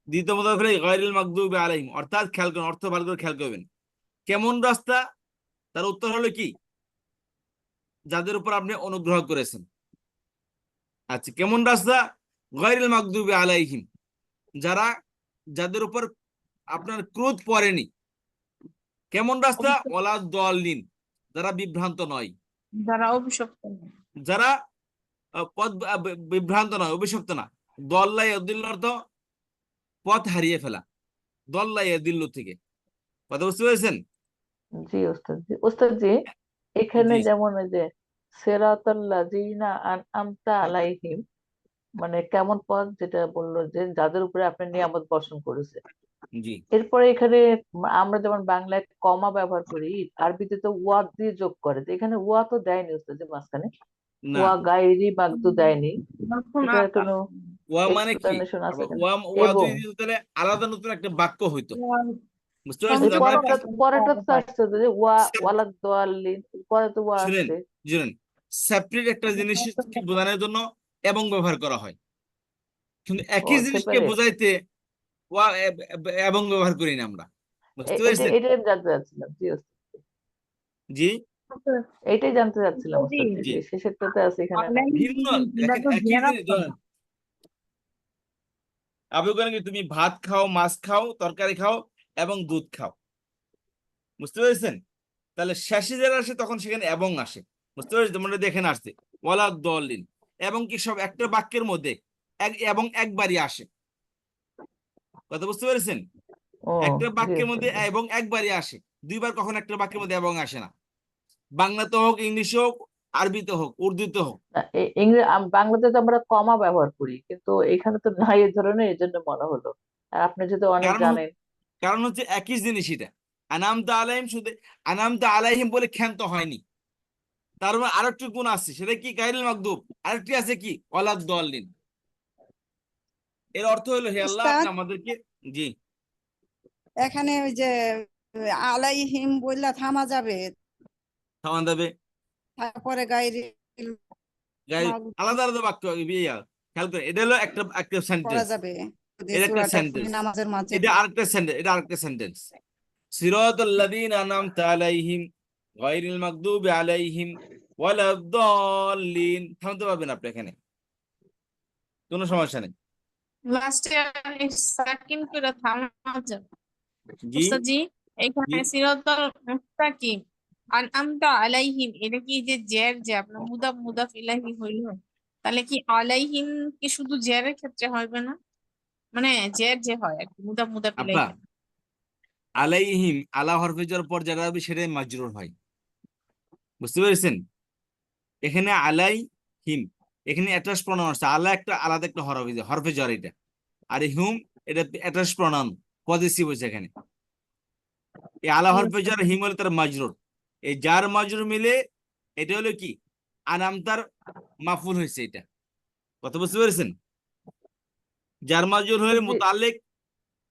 দ্বিতীয় মুদাফ ইলাইহি গায়রিল মাগদুবি আলাইহিম, অর্থাৎ খেয়াল করুন, অর্থ ভালো করে খেয়াল করবেন। কেমন রাস্তা? তার উত্তর হলো কি, যাদের উপর আপনি অনুগ্রহ করেছেন। আচ্ছা, কেমন রাস্তা? গায়রিল মাগদুবি আলাইহিম, যারা, যাদের উপর আপনার ক্রোধ পড়েনি। কেমন রাস্তা? ওয়ালাদ-দল্লিন, যারা বিভ্রান্ত নয়, যারা অভিশপ্ত নয়। যারা পথ বিভ্রান্ত নয়, অভিশপ্ত না। দল্লা ইয়াদিল্লু অর্থ পথ হারিয়ে ফেলা, দল্লা ইয়াদিল্লু থেকে। কথা বুঝতে পেরেছেন? জি ওস্তাদ জি। ওস্তাদ জি, এখানে জি যেমন ওই যে সিরাতাল্লাযীনা আন'আমতা আলাইহিম, মানে কেমন পথ, যেটা বললো যে যাদের উপরে আপনি নিয়ামত বর্ষণ করেছে। জি। এরপরে এখানে আমরা যেমন বাংলায় কমা ব্যবহার করি, আরবিতে তো ওয়া দিয়ে যোগ করে, তো এখানে ওয়া তো দেয়নি ওস্তাদ যে মাঝখানে, না, ওয়া গায়রি মাগদু দেয়নি। তখন এটার কোনো ওয়া মানে কি? এক্সপ্লেনেশন আছে আবার এখানে? ওয়া, ওয়া এবং যদি দিত তাহলে আলাদা নতুন একটা বাক্য হইতো। বুঝতে এই পারছেন? সংযুক্ত আপনার পরেরটা, পরেরটা তো হয়। আসছে যে ওয়া ওয়ালাদ দাল্লিন, পরে তো ওয়া শুনেন, আসছে। শুনেন, সেপারেট একটা জিনিসকে বোঝানোর জন্য এবং ব্যবহার করা হয়, কিন্তু ও একই জিনিসকে সেপারেট। বোঝাইতে ওয়া এবং ব্যবহার করি না আমরা। বুঝতে এটা পেরেছেন? এটাই আমি জানতে চাচ্ছিলাম জি ওস্তাদ। জি এইটাই জানতে চাচ্ছিলাম জি, ওস্তাদ জি, জি। যে শেষেরটাতে আছে এখানে নাই। ভিন্ন, এটা দেখেন তো একই জেরা জিনিস ধরেন, আপনি বলেন কি তুমি ভাত খাও, মাছ খাও, তরকারি খাও এবং দুধ খাও। বুঝতে পেরেছেন? তাহলে শেষে যারা আসে তখন সেখানে এবং আসে। বুঝতে পেরেছেন? তোমরা দেখেন আসছে ওয়ালাদ-দল্লিন, এবং কি সব একটা বাক্যের মধ্যে এবং একবারই আসে। কথা বুঝতে পেরেছেন? ও একটা জি বাক্যের ওস্তাদ মধ্যে জি। এবং একবারই আসে, দুইবার কখন একটা বাক্যের মধ্যে এবং আসে না। বাংলাতে হোক, ইংলিশে হোক, আরবিতে হোক, উর্দুতে হোক। না, বাংলাতে তো আমরা কমা ব্যবহার করি, কিন্তু এখানে তো নাই এই ধরনের, এই জন্য মনে হলো। আর আপনি যদি অনেক কারণ জানেন। কারণ হচ্ছে একই জিনিস এটা। আনামতা আলাইহিম, শুধু আনামতা আলাইহিম বলে ক্ষান্ত হয়নি, তার মানে আরেকটি গুণ আছে, সেটা কি? গায়রুল মাগদুব। আরেকটি আছে কি? ওয়ালাদ-দল্লিন। এর অর্থ হলো, হে আল্লাহ, আপনি উস্তাদ আমাদেরকে, জি, এখানে ওই যে আলাইহিম বললা থামা যাবে, থামান দেবে। তারপরে গাইরি আলাদা আলাদা বাক্য, খেয়াল করে, এটা হলো একটা একটা করা সেন্টেন্স, যাবে যদি এটা একটা সূরাটা খুলি সেন্টেন্স, নামাজের মাঝে। এটা আরেকটা সেন্টেন্স, এটা আরেকটা সেন্টেন্স। সিরাতাল্লাযীনা আন'আমতা আলাইহিম গায়রিল মাগদুবি আলাইহিম ওয়ালাদ-দল্লিন। থামতে পারবেন আপনি এখানে, কোনো সমস্যা নেই। লাস্টে সাকিন করে থামা যাবে। জি উস্তাদ জি, জি। এখানে সিরাতাল মুস্তাকিম আন'আমতা আলাইহিম, এটা কি যে জের, যে আপনার মুদাফ মুদাফ ইলাইহি হইল, তাহলে কি আলাইহিম কি শুধু জেরের ক্ষেত্রে হবে না? মানে জের যে হয় আর কি, মুদাফ মুদাফ আব্বা, ইলাইহি। আলাইহিম, আলা হরফে জর পর যেটা হবে সেটাই মাজরুর হয়। বুঝতে পেরেছেন? এখানে আলাই হিম, এখানে অ্যাটাচ প্রনাউন আছে। আলা একটা আলাদা একটা হরফে জর এটা, আর এই হুম এটা অ্যাটাচ প্রনাউন, পজিটিভ হয়েছে এখানে। এই আলা জি হরফে উস্তাদ। জর, হিম হলো তার মাজরুর। এই যার মাজরুর মিলে এটা হলো কি? আনাম তার মাফুল হয়েছে এটা। কথা বুঝতে পেরেছেন? যার মাজরুর হলে জি মুতাল্লিক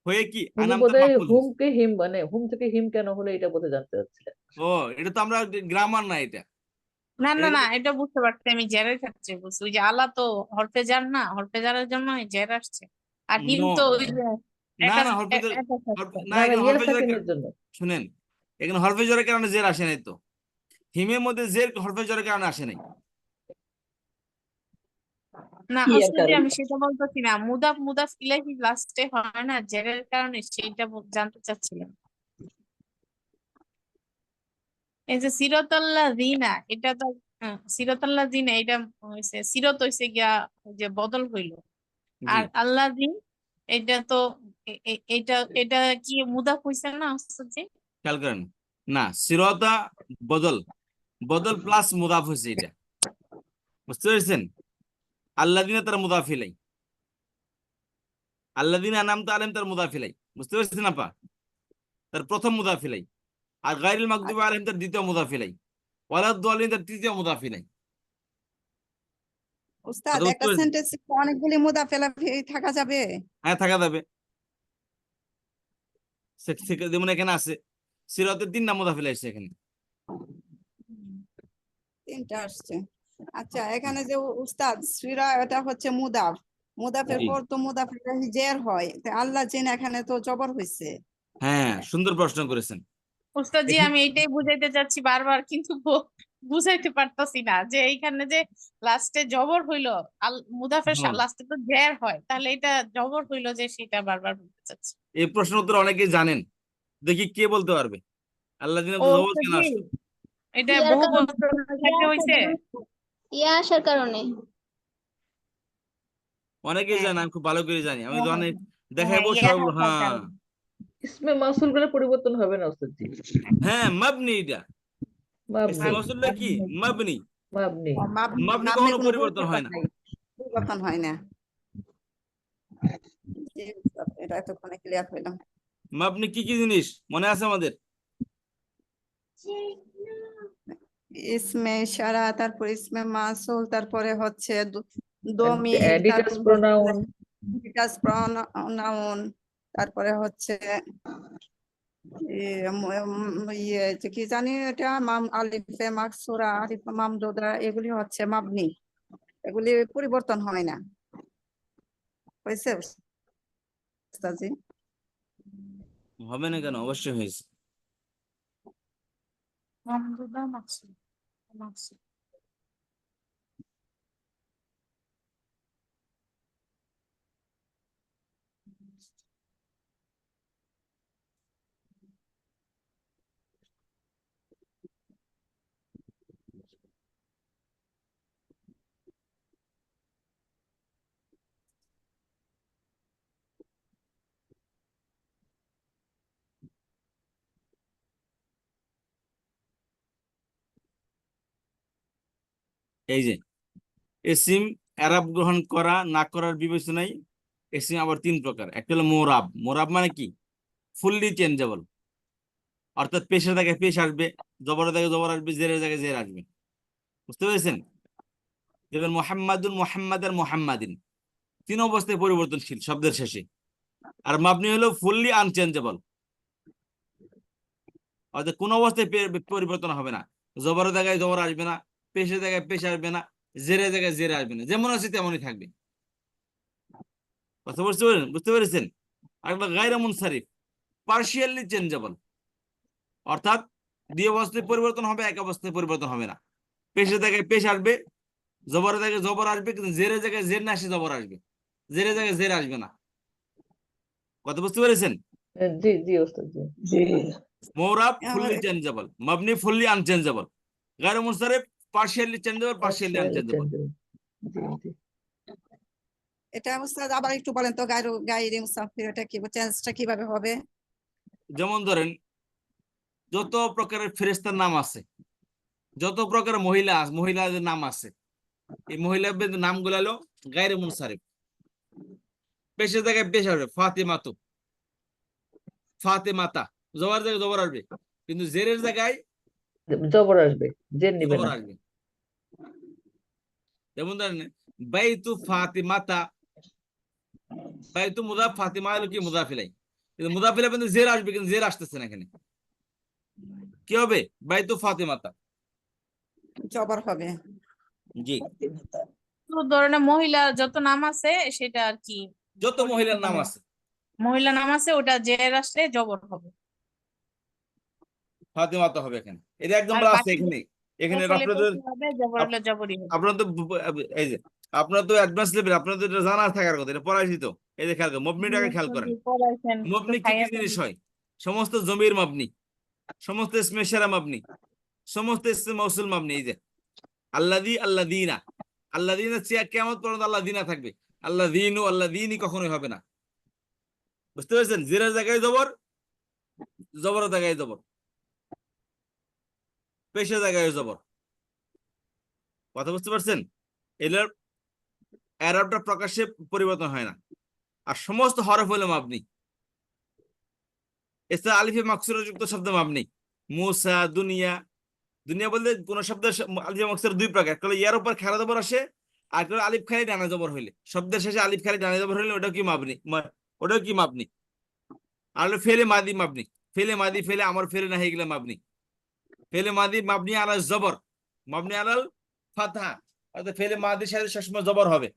হয়ে কি উনি আনাম তার বোধহয় মাফুল হয়েছে। হুমকে হিম, মানে হুম থেকে হিম কেন হলো এটা বোধহয় জানতে চাচ্ছিলেন। ও, এটা তো আমরা গ্রামার না এটা। না না এটা না, এটা বুঝতে পারছি, আমি জেরের ক্ষেত্রে বলছি। ওই যে আলা তো হরফে জার না, হরফে জারের জন্য জের আসছে। আর হিম নো, তো ওই যে না এটা না, হরফে জর, এটা আসছে। না, না না, এখানে ইয়া হরফে জরের সাকিনের জন্য। শুনেন, এখানে হরফে জরের কারণে জের আসে নাই তো। হিমের মধ্যে জের হরফে জরের কারণে আসে নাই। না কি আর আসলে যে কারণ? আমি সেটা বলতেছি না, মুদাফ মুদাফ ইলাইহি লাস্টে হয় না জেরের কারণে, সেইটা জানতে চাচ্ছিলাম। এই যে সিরাতাল্লাযিনা, এটা তো সিরাতাল্লাযিনা, এটা হইছে সিরত হইছে গিয়া ওই যে বদল হইলো। জি, আর আল্লাযী, এটা তো এটা এটা কি মুদাফ হইছে না উস্তাদ জি? খেয়াল করেন, না, সিরতা বদল, বদল প্লাস মুদাফ হয়েছে এটা। বুঝতে পেরেছেন? আল্লাযিনা তার মুদাফিলাই, আল্লাযিনা আন'আমতা আলাইহিম তার মুদাফিলাই। বুঝতে পেরেছেন আপা? তার প্রথম মুদাফিলাই। আর গায়রুল মাগদুবি আলাইহিম তার দ্বিতীয় মুদাফিলাই। ওয়ালাদ-দাল্লিন তার তৃতীয় মুদাফ ইলাইহি। উস্তাদ কথা বুঝতে একটা পেরেছেন? সেন্টেন্সে অনেকগুলি মুদাফেলাফি থাকা যাবে? হ্যাঁ, থাকা যাবে। যেমন এখানে আছে সিরাতের 3টা মুদাফ ইলাইহি আছে এখানে। তিনটা আসছে। আচ্ছা এখানে যে উস্তাদ সিরা এটা হচ্ছে মুদাফ, মুদাফের জি। পর তো মুদাফ ইলাইহি জের হয়, তো আল্লাহ জিন এখানে তো জবর হয়েছে। হ্যাঁ, সুন্দর প্রশ্ন করেছেন। উস্তাদ জি এখানে আমি এইটাই বুঝাইতে চাচ্ছি বারবার, কিন্তু বুঝাইতে পারতাছি না যে এইখানে যে লাস্টে জবর হইলো, মুদাফের হ্যাঁ, লাস্টে তো জের হয়, তাহলে এটা জবর হইলো যে, সেটা বারবার বলতে চাচ্ছি। এই প্রশ্ন উত্তর অনেকেই জানেন, দেখি কে বলতে পারবে। আল্লাহ দিনে ও তো জবর উস্তাদ কেন জি, আসলো? এটা ইয়ার বহু কারণে, বছর থেকে হইছে। ইয়া আসার কারণে। অনেকেই হ্যাঁ জানে, আমি খুব ভালো করে জানি। আমি হ্যাঁ, অনেক হ্যাঁ, দেখাইবো ইয়া সবাই বলবো, আসার হ্যাঁ কারণে। ইসমে মাসুল গুলো পরিবর্তন হবে না ওস্তাদ জি। হ্যাঁ, মাবনি। এটা ইসমে মাবনি, মাউসুলটা কি? মাবনি। মাবনি। মাবনি, মাবনি মাবনি কখনো কোনো পরিবর্তন হয় না। পরিবর্তন হয় না। জি উস্তাদ, এটা এতক্ষণে ক্লিয়ার হইলাম। মাবনি কি কি জিনিস মনে আছে আমাদের? ইসমে ইশারা, তারপর ইসমে মাসুল, তারপরে হচ্ছে দমির, ডিটাচ তারপর প্রোনাউন, ডিটাচ প্রনাউন, তারপরে হচ্ছে ইয়ে যে কি জানি এটা আলিফে মাকসুরা, আলিফে মামদুদা, এগুলি হচ্ছে মাবনি, এগুলি পরিবর্তন হয় না। হয়েছে উস্তাদজি? হবে না কেন? অবশ্যই হয়েছে। মামদুদা মাকসুদ, মাকসুদ। এই যে এসিম এরাব গ্রহণ করা না করার বিবেচনায় এসিম আবার 3 প্রকার। একটা হলো মোরাব। মোরাব মানে কি? ফুললি চেঞ্জেবল, অর্থাৎ পেশের জায়গায় পেশ আসবে, জবরের জায়গায় জবর আসবে, জেরের জায়গায় জের আসবে। বুঝতে পেরেছেন? যেমন মোহাম্মাদুন, মোহাম্মদ আর মোহাম্মাদিন 3 অবস্থায় পরিবর্তনশীল শব্দের শেষে। আর মাবনি হলো ফুললি আনচেঞ্জেবল, অর্থাৎ কোন অবস্থায় পরিবর্তন হবে না। জবরের জায়গায় জবর আসবে না, পেশের জায়গায় পেশ আসবে না, জেরের জায়গায় জের আসবে না, যেমন আছে তেমনই থাকবে। কথা বুঝতে পেরেছেন? আর একটা গায়রে মুনসারিফ, পার্শিয়ালি চেঞ্জেবল, অর্থাৎ 2 অবস্থায় পরিবর্তন হবে, 1 অবস্থায় পরিবর্তন হবে না। পেশের জায়গায় পেশ আসবে, জবরের জায়গায় জবর আসবে, কিন্তু জেরের জায়গায় জের না আসে জবর আসবে, জেরের জায়গায় জের আসবে না। কথা বুঝতে পেরেছেন? জি জি ওস্তাদ জি। মোরাব ফুললি চেঞ্জেবল, মাবনি ফুললি আনচেঞ্জেবল, গায়রে মুনসারিফ পার্শিয়ালি চেঞ্জেবল, পার্শিয়ালি আনচেঞ্জেবল। জি জি। এটা উস্তাদ আবার একটু বলেন তো, গায়রে মুসাফির এটা কি, চেঞ্জটা কিভাবে হবে? যেমন ধরেন, যত প্রকারের ফেরেশতার নাম আছে, যত প্রকার মহিলাদের নাম আছে, এই মহিলাদের নামগুলো হলো গায়রে মুনসারিফ। পেশের জায়গায় পেশ আসবে, ফাতেমাতু, ফাতেমাতা, জবর জায়গায় জবর আসবে, কিন্তু জেরের জায়গায় জবর আসবে, জের নিবে জবর না। আসবে। যেমন ধরেন বাইতু ফাতিমাতা, বাইতু মুদাফ, ফাতিমা হলো কি মুদাফ ইলাইহি, কিন্তু মুদাফ ইলাইহি কিন্তু জের আসবে, কিন্তু জের আসতেছে না এখানে। কি হবে? বাইতু ফাতিমাতা। জবর হবে। জি, তো ধরেন মহিলা যত নাম আছে সেটা আর কি, যত মহিলার নাম আছে মহিলা নাম আছে ওটা জের আসলে জবর হবে। ফাতিমাতা হবে এখানে। এটা একদম আর রাস্তা বাকি এখানে। এখানে পেশালে আপনাদের পেশি হবে, জবর হলে জবরই হবে। আপনার তো এই যে আপনার তো অ্যাডভান্স লেভেল, আপনার তো এটা জানার থাকার কথা, এটা পড়াইছি তো। এই যে খেয়াল করেন, মবনিটাকে খেয়াল করেন। পড়াইছেন তো মবনি কি কি খাইয়া জিনিস হয়? সমস্ত জমির মাবনি, সমস্ত ইসমে ইশারা মাবনি, সমস্ত ইসমে মৌসুল মাবনি। এই যে আল্লাযী, আল্লাযীনা, আল্লাযীনা চেয়ে কিয়ামত পর্যন্ত আল্লাযীনা থাকবে। আল্লাযীনু, আল্লাযীনি কখনোই হবে না। বুঝতে পেরেছেন? জেরের জায়গায় জবর, জবরের জায়গায় জবর, পেশের জায়গায় জবর। কথা বুঝতে পারছেন? এটার এরাবটা প্রকাশ্যে পরিবর্তন হয় না। আর সমস্ত হরফ হলো মাবনি। এছাড়া আলিফে মাকসুরা যুক্ত শব্দ মাবনি, মুসা, দুনিয়া, দুনিয়া বলতে কোন শব্দের আলিফে মাকসুরা দুই প্রকার, একটা হলো ইয়ার উপর খাড়া জবর আসে, আর একটা হলো আলিফ খালি ডানা জবর হইলে, শব্দের শেষে আলিফ খালি ডানা জবর হইলে ওটাও কি মাবনি, ওটাও কি মাবনি। আর হলো ফেলে মাদি মাবনি, ফেলে মাদি ফেলে আমার ফেলে না হয়ে গেলে মাবনি। ফেলে মাদি মাবনি আলাল জবর, মাবনি আলাল ফাতহা, অর্থাৎ ফেলে মাদির সাথে সবসময় জবর হবে,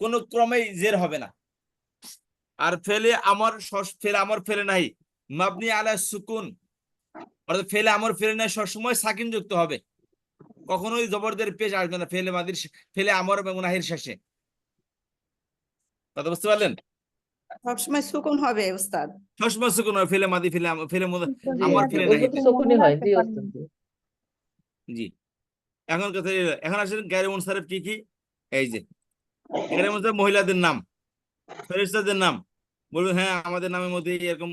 কোন ক্রমেই জের হবে না। আর ফেলে আমার ফেলে নাই মাবনি আলা সুকুন, অর্থাৎ ফেলে আমার ফেলে নাই সবসময় সাকিন যুক্ত হবে, কখনোই জবরদের পেশ আসবে না ফেলে মাদির ফেলে আমর এবং নাহির শেষে। কথা বুঝতে পারলেন? সবসময় সুকুন হবে উস্তাদ। সবসময় সুকুন হবে, ফেলে মাদি ফেলে ফেলে জি আমর জি ফেলে ওগুলো নাহির। তো শকুনি হয়, জি ওস্তাদ জি। জি, এখন কথা এখন আসেন গায়রে মুনসারিফ কি কি। এই যে গায়রে মুনসারিফ মহিলাদের নাম, ফেরেশতাদের নাম, বলবেন হ্যাঁ আমাদের নামের মধ্যে এরকম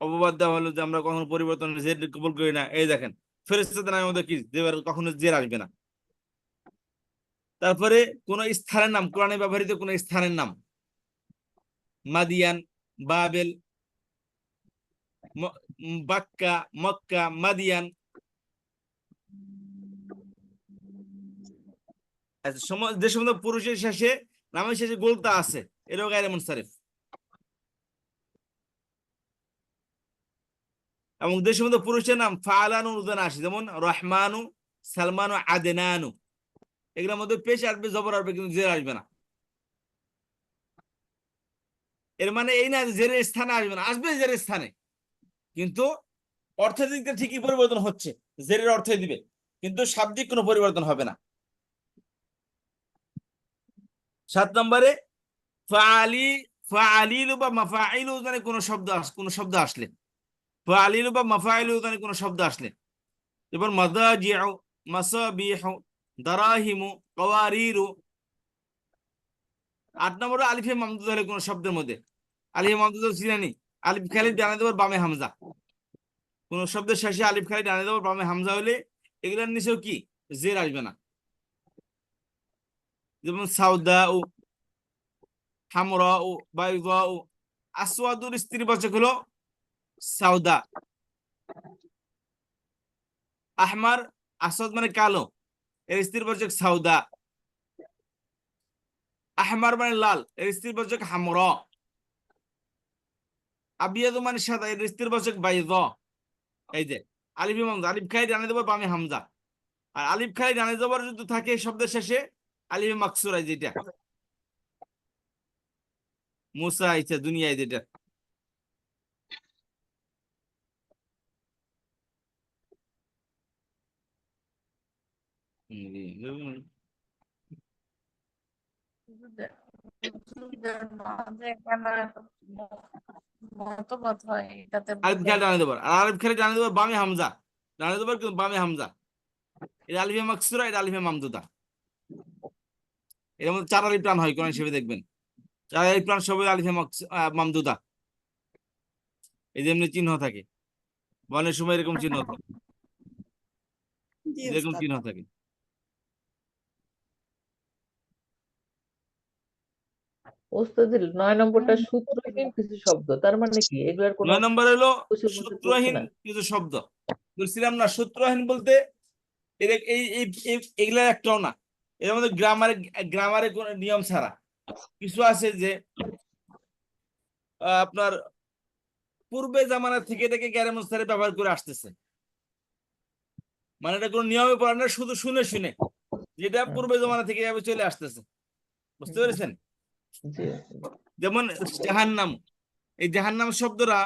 অপবাদ দেওয়া হলো যে আমরা কখনো পরিবর্তন জেদ কবুল করি না। এই দেখেন ফেরেশতাদের নামের মধ্যে কি কখনো জের আসবে না। তারপরে কোন স্থানের নাম, কোরআনে ব্যবহৃত কোন স্থানের নাম, মাদিয়ান, বাবেল, বাক্কা, মক্কা, মাদিয়ান, যে সমস্ত পুরুষের শেষে নামের শেষে গোলতা আছে এটাও গায়রে মুনসারিফ। এবং যে সমস্ত পুরুষের নাম ফালানু উদান আসে, যেমন রহমানু, সালমানু, আদেনানু, এগুলোর মধ্যে পেশ আসবে জবর আসবে কিন্তু জের আসবে না। এর মানে এই না জেরের স্থানে আসবে না, আসবে জেরের স্থানে, কিন্তু অর্থের দিক দিয়ে ঠিকই পরিবর্তন হচ্ছে, জেরের অর্থে দিবে কিন্তু শাব্দিক কোনো পরিবর্তন হবে না। 7 নম্বরে ফাআলিলু বা মাফাইলু মানে কোন শব্দ আসলে, ফাআলিলু বা মাফাইলু মানে কোন শব্দ আসলে, যেমন মাদাজিউ, মাসাবিহু, দারাহিমু, কাওয়ারিরু। 8 নম্বরে আলিফে মামদুদ হলে কোন শব্দের মধ্যে, আলিফে মামদুদ চিনানি, আলিফ খালি ডানে দেবর বামে হামজা, কোন শব্দের শেষে আলিফ খালি ডানে দেবর বামে হামজা হলে এগুলোর নিচেও কি জের আসবে না, যেমন সাউদাউ, হামরাউ, বাইদাউ। আসওয়াদুর স্ত্রীবাচক হলো সাউদা, আহমার, আসওয়াদ মানে কালো, এর স্ত্রীবাচক সাউদা, আহমার মানে লাল, এর স্ত্রীবাচক হামরা, আবিয়াদু মানে সাদা, এর স্ত্রীবাচক বাইদা। এই যে আলিফ হামজা, আলিফ খালি ডানে দেবর বামে হামজা, আর আলিফ খালি ডানে দেবর যদি থাকে শব্দের শেষে আলিফ মাকসুরা, যেটা মুসা আইছে দুনিয়ায় যেটা। মতবাদ হয় এটাতে আলিফ বলে। খালি ডানে দেবর, আর আলিফ খালি ডানে দেবর বামে হামজা, ডানে দেবর কিন্তু বামে হামজা, এটা আলিফে মাকসুরা, এটা আলিফে মামদুদা। এর মধ্যে 4 আলিফ টান হয় কোরআন শরীফে দেখবেন, 4 আলিফ টান সবই আলিফে মামদুদা। এই যে এমনি চিহ্ন থাকে, বনের সময় এরকম চিহ্ন থাকে, জি এরকম উস্তাদ। চিহ্ন থাকে। ওস্তাদ 9 নম্বরটা সূত্রহীন কিছু শব্দ, তার মানে কি এগুলার কোনো 9 নম্বর হলো কোষের মধ্যে পড়ছে সূত্রহীন না? কিছু শব্দ, বলছিলাম না সূত্রহীন বলতে এগুলা একটাও না, এর মধ্যে গ্রামারে কোন নিয়ম ছাড়া কিছু আছে যে আপনার পূর্বে জামানা থেকে এটাকে গায়রে মুনসারিফ ব্যবহার করে আসতেছে, মানে এটা কোনো নিয়মে পড়ে না, শুধু শুনে শুনে, যেটা পূর্বে জামানা থেকে এভাবে চলে আসতেছে। বুঝতে পেরেছেন? জি যেমন জাহান্নাম, এই জাহান্নাম শব্দটা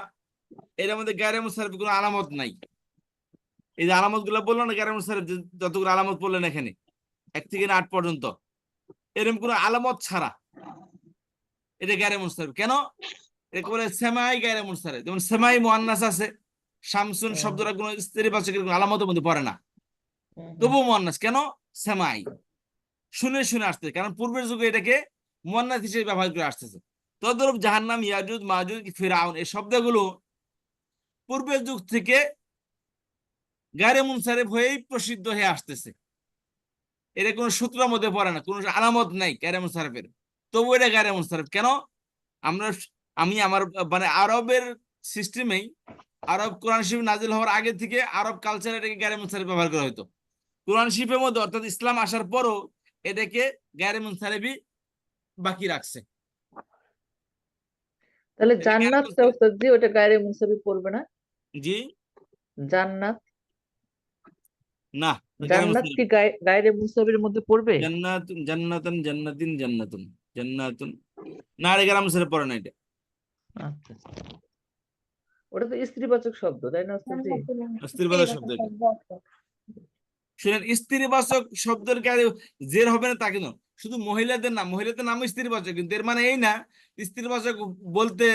এর মধ্যে গায়রে মুনসারিফ কোনো আলামত নাই। এই যে আলামত গুলো বললো না গায়রে মুনসারিফ, যতগুলো আলামত বললেন এখানে 1 থেকে 8 পর্যন্ত, এরকম কোনো আলামত ছাড়া এটা গায়রে মুনসারিফ। কেন? একে বলে সেমাই গায়রে মুনসারিফ। যেমন সেমাই মুআন্নাস আছে, শামসুন শব্দটা কোনো স্ত্রীবাচকের কোনো আলামতের মধ্যে পড়ে না, তবু মুআন্নাস কেন? সেমাই, শুনে শুনে আসছে, কারণ পূর্বের যুগে এটাকে মুআন্নাস হিসেবে ব্যবহার করে আসতেছে। তদ্রূপ জাহান্নাম, ইয়াজুজ, মাজুজ, ফিরাউন এই শব্দগুলো পূর্বের যুগ থেকে গায়রে মুনসারিফ হয়েই প্রসিদ্ধ হয়ে আসতেছে, এটা কোনো সূত্রের মধ্যে পড়ে না, কোনো আলামত নাই গায়রে মুনসারিফের, তবু এটা গায়রে মুনসারিফ। কেন? আমি আমার মানে আরবের সিস্টেমেই আরব কোরআন শরীফ নাজিল হওয়ার আগে থেকে আরব কালচারে এটাকে গায়রে মুনসারিফ ব্যবহার করা হতো। কোরআন শরীফের মধ্যে অর্থাৎ ইসলাম আসার পরও এটাকে গায়রে মুনসারিফই বাকি রাখছে। তাহলে এটা গায়রে জান্নাতটা মুনসারিফ। ওস্তাদ জি ওটা গায়রে মুনসারিফ পড়বে না? জি জান্নাত না, গায়রে জান্নাত মুনসারিফ। কি গায়রে মুনসারিফের মধ্যে পড়বে? জান্নাতুন জান্নাতুন জান্নাতিন জান্নাতুন জান্নাতুন না, এটা গায়রে মুনসারিফ পড়ে না এটা। আচ্ছা, ওটা তো স্ত্রীবাচক শব্দ তাই না ওস্তাদ জি? স্ত্রীবাচক শব্দ এটা। শুনেন, স্ত্রীবাচক শব্দের জের হবে না তা কিন্তু, শুধু মহিলাদের নাম, মহিলাদের নামও স্ত্রীবাচক, কিন্তু এর মানে এই না স্ত্রীবাচক বলতে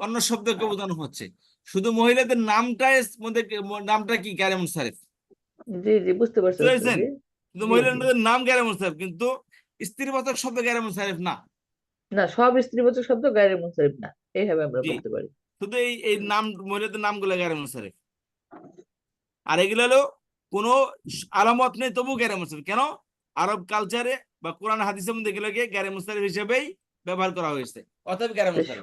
অন্য শব্দকে বোঝানো হচ্ছে। শুধু মহিলাদের নামটাই মধ্যে নামটা কি গায়রে মুনসারিফ, জি জি বুঝতে পারছি বুঝতে ওস্তাদ পেরেছেন? জি। শুধু জি জি মহিলাদের নাম গায়রে মুনসারিফ, কিন্তু স্ত্রীবাচক শব্দ গায়রে মুনসারিফ না। না, সব স্ত্রীবাচক শব্দ গায়রে মুনসারিফ না, এইভাবে আমরা জি, বলতে পারি। শুধু এই এই নাম, মহিলাদের নামগুলো গায়রে মুনসারিফ। আর এগুলো হলো কোনো আলামত নেই তবু গায়রে মুনসারিফ। কেন? আরব কালচারে বা কোরআন হাদিসের মধ্যে এগুলোকে গায়রে মুনসারিফ হিসেবেই ব্যবহার করা হয়েছে, অতএব গায়রে তা মুনসারিফ।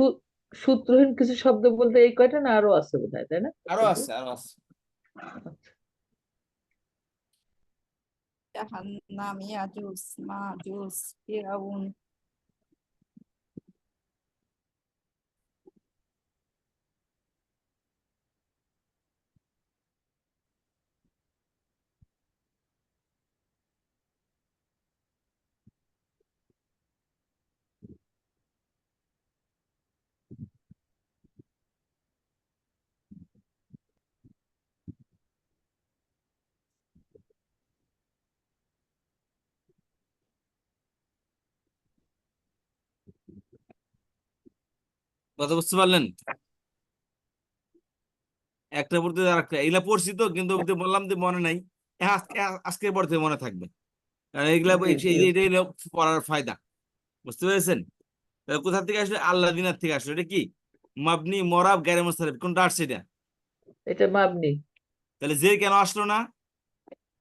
সূত্রহীন কিছু শব্দ বলতে এই কয়টা না আরো আছে বোধহয় তাই না আরো ওস্তাদ জি? আছে, আরো আছে। জাহান্নাম, ইয়াজুজ, মাজুজ, ফিরাউন। কথা বুঝতে পারলেন? একটা পড়তে আরেকটা, এগুলা পড়ছি তো, কিন্তু ওই যে বললাম যে মনে নাই। আজকের পর থেকে মনে থাকবে, কারণ এগুলা জি জি এটাই হলো পড়ার ফায়দা। বুঝতে পেরেছেন? তাহলে কোথা থেকে আসলে? আল্লাহ দিনার থেকে আসলো। এটা কি? মাবনি মরাব গায়রে মুনসারিফ, কোনটা আসছে এটা? এটা মাবনি, তাহলে জের কেন আসলো না?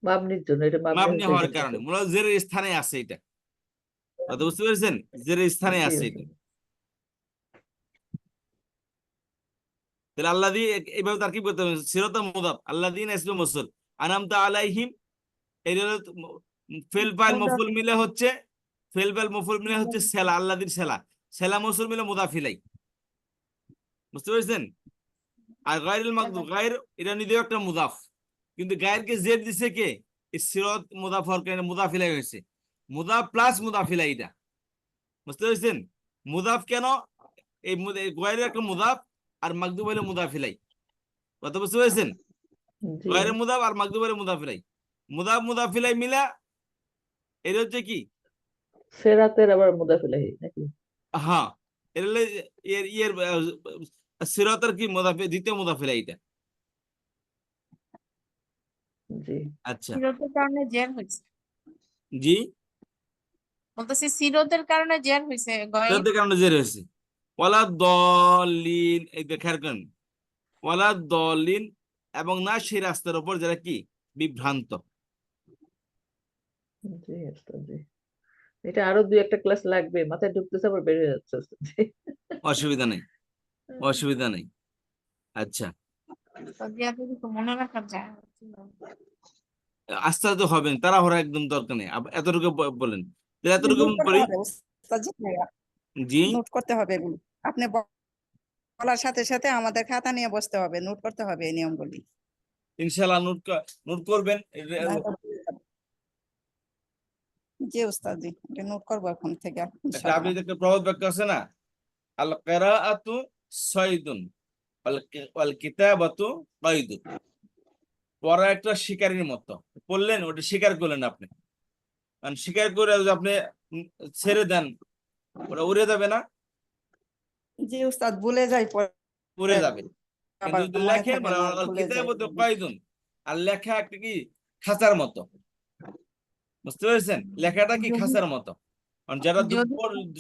মাবনির জন্য, এটা মাবনি মাবনি হয়েছে হওয়ার এখানে কারণে, ওস্তাদ। মূলত জেরের স্থানে আছে এটা। কথা বুঝতে পেরেছেন? জেরের স্থানে জি আছে এটা। ওস্তাদ। তাহলে আল্লাহ দিয়ে এইভাবে তার কি করতে হবে? সিরাত মুদাফ, আল্লাহ দিন ইসলাম মসুল আনামতা আলাইহিম, এই হলো ফেল ফাইল মফুল মিলে হচ্ছে, ফেল ফাইল মফুল মিলে হচ্ছে সেলা, আল্লাহ দিন সেলা, সেলা মসুল মিলে মুদাফিলাই। বুঝতে পেরেছেন? আর গায়রুল মাগদুব, গায়র এটা নিজেও একটা মুদাফ, কিন্তু গায়রকে জের দিছে কে? এই সিরাত মুদাফ হওয়ার কারণে মুদাফিলাই হয়েছে। মুদাফ প্লাস মুদাফিলাই এটা। বুঝতে পেরেছেন? মুদাফ কেন? এই গায়রের একটা মুদাফ, আর মাগদুব হলো মুদাফিলাই। কথা বুঝতে পেরেছেন? জি গায়রে মুদাফ আর মাগদুব হলো মুদাফিলাই, মুদাফ মুদাফিলাই মিলা এটা হচ্ছে কি? সেরাতের আবার মুদাফিলাহি নাকি? হ্যাঁ, এটা হলো এর ইয়ের সিরাতের কি মুদাফি, দ্বিতীয় মুদাফিলাই এটা। জি আচ্ছা, সিরতের কারণে জের হয়েছে, জি, বলতেছি সিরতের কারণে জের হয়েছে গয়ের। সিরাতের কারণে জের হয়েছে। ওয়ালা দলিন, এই দেখার কারণ ওয়ালা দলিন, এবং না সেই রাস্তার উপর যারা কি বিভ্রান্ত। জি ওস্তাদ জি। এটা আরো দুই একটা ক্লাস লাগবে, মাথায় ঢুকতেছে আবার বের হয়ে যাচ্ছে ওস্তাদ জি। অসুবিধা নেই, অসুবিধা নেই। আচ্ছা, তো যে এত কিছু মনে রাখা যায় না। আস্তে আস্তে হবেন, তাড়াহুড়া একদম দরকার নেই। এতটুকু বলেন, তাহলে এতটুকু নোট করতে বলি। হবে ওস্তাদ জি, জি, নোট করতে হবে এগুলো। আপনি বলার সাথে সাথে আমাদের খাতা নিয়ে বসতে হবে, নোট করতে হবে এই নিয়মগুলি। ইনশাআল্লাহ নোট করবেন। নাহলে ভুলে যাবো। জি ওস্তাদ জি, এটা নোট করবো এখন থেকে একটা আপনি ইনশাআল্লাহ। একটা প্রবাদ বাক্য আছে না, আল কিরাআতু সাইদুন ওয়াল কিতাবাতু কাইদুন। পড়া একটা শিকারীর মতো, পড়লেন ওটা শিকার করলেন আপনি, কারণ শিকার করে যদি আপনি ছেড়ে দেন, ওটা উড়ে যাবে না? জি ওস্তাদ, ভুলে যাই পরে, উড়ে যাবে। কিন্তু আবার যদি মনে লেখেন, থাকে মানে না, আল ভুলে যাই। কিতাবাতু কাইদুন, আর লেখা একটা কি খাঁচার মতো। বুঝতে পেরেছেন? লেখাটা কি যদি খাঁচার মতো, কারণ যারা যদি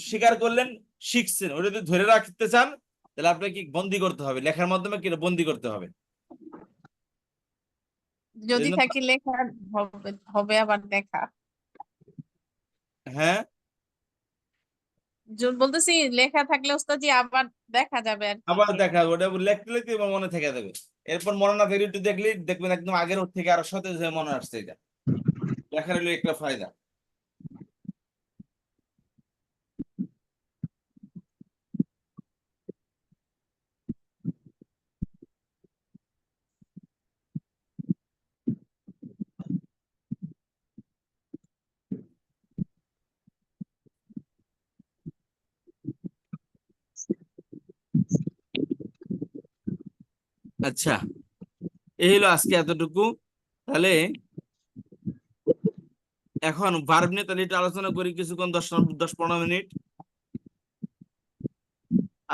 স্বীকার করলেন, শিখছেন, ওটা যদি ধরে রাখতে চান তাহলে আপনাকে কি বন্দি করতে হবে, লেখার মাধ্যমে কি বন্দি করতে হবে। এই যদি জন্য থাকি লেখা হবে, হবে আবার দেখা। হ্যাঁ, বলতেছি লেখা থাকলে ওস্তাদ জি আবার দেখা যাবে আর কি। আবার দেখা, ওটা লিখতে লিখতে মনে থেকে যাবে। এরপর মনে না থাকলে একটু দেখলেই দেখবেন একদম আগের ওর থেকে আরো সতেজ হয়ে মনে আসছে। এটা দেখার হলো একটা ফায়দা। আচ্ছা, এই হলো আজকে এতটুকু। তাহলে এখন ভার্ব নিয়ে তাহলে একটু আলোচনা করি কিছুক্ষণ, 10-15 মিনিট।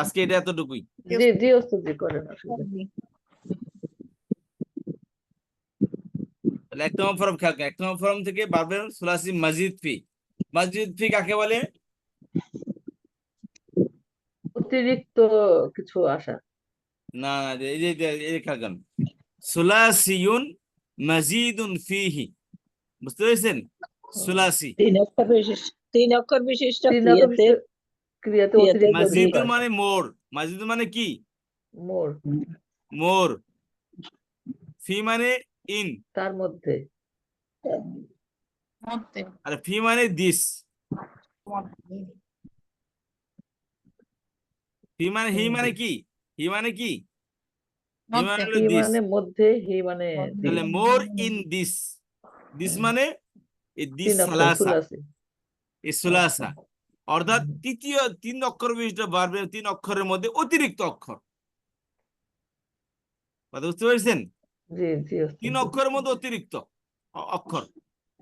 আজকে এটা এতটুকুই। জি জি ওস্তাদ জি, করেন অসুবিধা নেই। তাহলে 1 নম্বর ফর্ম খেয়াল করেন। 1 নম্বর ফর্ম থেকে ভার্বের সুলাসি মাজিদ ফি। মাজিদ ফি কাকে বলে? অতিরিক্ত কিছু আসা। না না, এই যে খেয়াল করেন, সুলাসিউন মাজিদুন ফিহি। বুঝতে পেরেছেন? সুলাসি 3 অক্ষর বিশিষ্ট তিন অক্ষর ক্রিয়াতে বিশিষ্ট ক্রিয়াতে ক্রিয়াতে অতিরিক্ত যদি কিছু মাজিদুন আসা। মানে মোর। মাজিদুন মানে কি? মোর, মোর। ফি মানে ইন। তার মধ্যে। মধ্যে আর ফি মানে দিস। হি মানে হি মানে কি? হি মানে কি? হি মানে মধ্যে হলো হি দিস। মানে মধ্যে, হি মানে তাহলে this. More in this. This মানে এই দিস 3 অক্ষর সালাসা, সুলাসি। এই সুলাসা। আচ্ছা। অর্থাৎ হুম, তৃতীয় 3 অক্ষর বিশিষ্ট ভার্বের 3 অক্ষরের মধ্যে অতিরিক্ত অক্ষর। কথা বুঝতে পেরেছেন? জি জি 3 ওস্তাদ জি। অক্ষরের মধ্যে অতিরিক্ত অক্ষর।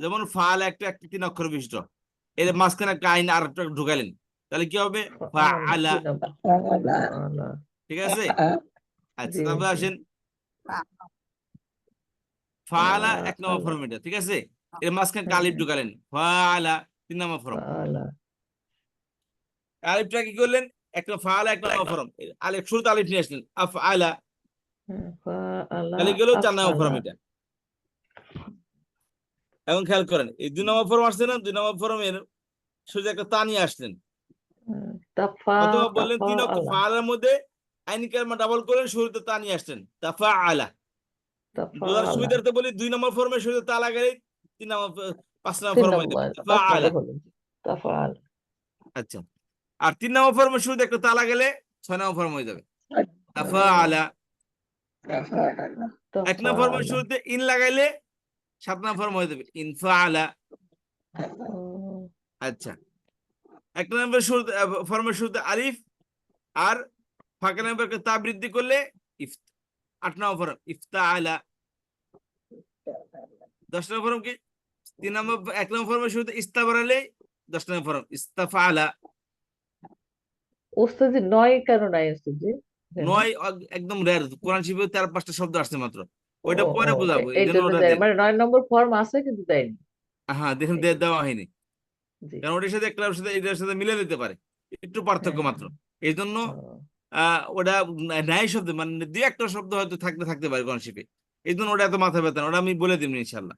যেমন ফাল একটা 3 অক্ষর বিশিষ্ট, এর মাঝখানে একটা আইন আর একটা ঢুকালেন, তাহলে কি হবে? আলা, ফাআলা। 2 নম্বর। আলা। ঠিক আছে? আচ্ছা, জি তারপরে জি। আসেন ফাআলা 1 নম্বর আলা। ফর্ম এটা। ঠিক আছে? এর মাঝখানে একটা হ্যাঁ আলিফ হ্যাঁ। ঢুকালেন, ফাআলা 3 নম্বর ফর্ম। আলা। আলিফটা কি করলেন? একটা ফাআলা 1 নম্বর ফর্ম। আলিফ শুরুতে আলিফ নিয়ে আসলেন, আফআলা। আলা তাহলে গেল 4 নম্বর আফআলা। ফর্ম এটা। এখন খেয়াল করেন, এই 2 নম্বর ফর্ম আসছে না? 2 নম্বর ফর্মের শুরুতে একটা তা নিয়ে আসলেন, তাফা অথবা বললেন তাফা 3 অক্ষর আলা। ফাআলার মধ্যে আইন কালমা ডাবল করলেন, শুরুতে তা নিয়ে আসলেন, তাফাআলা। তাফা বোঝার আলা। সুবিধার্থে বলি 2 নম্বর ফর্মের শুরুতে তা লাগালে 3 নম্বর 5 নম্বর 3 ফর্ম হয়ে যাবে, নম্বর, 5 তাফাআলা। নম্বর হলো তাফা আলা। আচ্ছা, আর 3 নম্বর ফর্মের শুরুতে একটা তা লাগালে 6 নম্বর ফর্ম হয়ে যাবে, তাফাআলা। 1 তাফা নম্বর ফর্মের আলা। শুরুতে ইন লাগাইলে 7 নম্বর ফর্ম হয়ে যাবে, ইনফাআলা। আচ্ছা, 1 নম্বর শুরুতে ফর্মের শুরুতে আলিফ আর ফাঁকা নম্বরকে তা বৃদ্ধি করলে 8 নম্বর ফর্ম, ইফতাআলা। 10 নম্বর ফর্ম কি? 3 নম্বর 1 নম্বর ফর্মের শুরুতে ইস্তা বাড়ালে 10 নম্বর ফর্ম, ইস্তাফাআলা। ওস্তাদ জি 9 কেন নাই ওস্তাদ জি? 9 একদম রেয়ার, কোরআন শরীফে 4-5টা শব্দ আসছে মাত্র, ও ওইটা ও পরে বোঝাবো, এই এই জন্য জন্য ওটা দেয়, দেন। মানে 9 নম্বর ফর্ম আছে কিন্তু দেয়নি। হ্যাঁ, দেখুন এই জন্য। দেওয়া হয়নি, জি। কারণ ওটার সাথে একটার সাথে এটার সাথে মিলে দিতে পারে, একটু পার্থক্য হ্যাঁ মাত্র। এই জন্য হ্যাঁ। ওটা ন্যায় শব্দ, মানে 2-1টা শব্দ হয়তো থাকতে পারে কোরআন শরীফে, এই জন্য ওটা এত মাথা ব্যথা না, ওটা আমি বলে দিব ইনশাল্লাহ।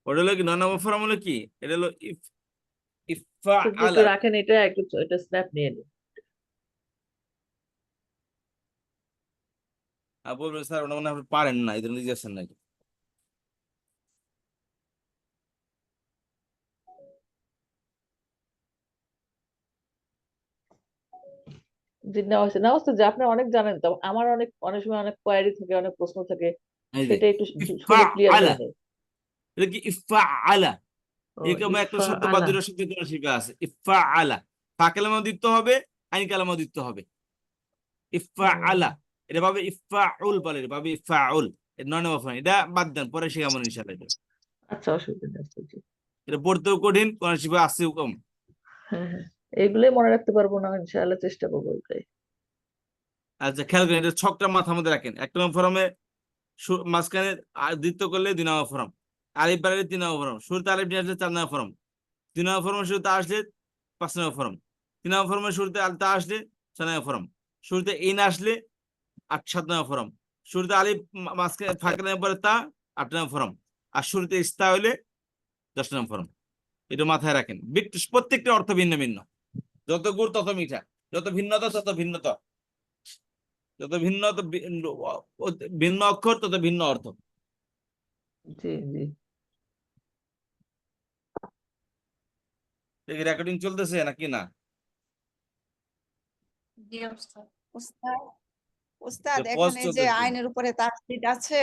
ওটা হলো কি 9 নম্বর ফর্ম হলো কি? এটা হলো ওস্তাদ জি একটু ইফআআলা। রাখেন, এটা একটু এটা স্ন্যাপ নিয়ে নিন। বলবেন স্যার ওটা মনে হয় আপনি পারেন না, এই জন্য লিখেছেন নাকি? জি নেওয়া হয়েছে, না ওস্তাদ জি আপনি অনেক জানেন তো, আমার অনেক অনেক সময় অনেক কোয়ারি থাকে, অনেক প্রশ্ন থাকে, এই যে সেটা একটু শুনে ক্লিয়ার ইফআআলা, হয়ে যায়। এটা কি ইফআআলা? ও এরকম একটা ইফা শব্দ বা আলা। 2টা শব্দ কোরআন শরীফে আছে, ইফআআলা। ফা কালামা দিতে হবে, আইন কালামা দিতে হবে, ইফআআলা। এটা ভাবে ইফআউল বলে, এটা ভাবে ইফআউল। এটা 9 নম্বর ফর্ম, এটা বাদ দেন, পরে শেখাবো ইনশাআল্লাহ। এটা আচ্ছা অসুবিধা নেই ওস্তাদ জি। এটা পড়তেও কঠিন, কোরআন শরীফে আসছেও কম। হ্যাঁ হ্যাঁ, এইগুলোই মনে রাখতে পারবো না, ইনশাআল্লাহ চেষ্টা করবো এটাই। আচ্ছা, খেয়াল করেন, এটা ছকটা মাথার মধ্যে রাখেন। 1 নম্বর ফর্মে মাঝখানে দ্বিত্ব করলে 2 নম্বর ফর্ম, আলিফ বাড়ালে 3 নম্বর ফর্ম, শুরুতে আলিফ নিয়ে আসলে 4 নম্বর ফর্ম, 2 নম্বর ফর্মের শুরুতে আসলে 5 নম্বর ফর্ম, 3 নম্বর ফর্মের শুরুতে আলতা আসলে 6 নম্বর ফর্ম, শুরুতে ইন আসলে 7 নম্বর ফর্ম, শুরুতে আলিফ মাঝখানে ফাঁকা নম্বর পরে তা 8 নম্বর ফর্ম, আর শুরুতে ইস্তা হইলে 10 নম্বর ফর্ম। এটা মাথায় রাখেন, প্রত্যেকটা অর্থ ভিন্ন ভিন্ন। যত গুড় তত মিঠা, যত ভিন্নতা তত ভিন্নতা, যত ভিন্ন অক্ষর তত ভিন্ন অর্থ। জি জি। রেকর্ডিং চলতেছে নাকি না? জি ওস্তাদ। উস্তাদ, উস্তাদ যে pause এখানে যে চলতেছে। আইনের উপরে তাকলিদ আছে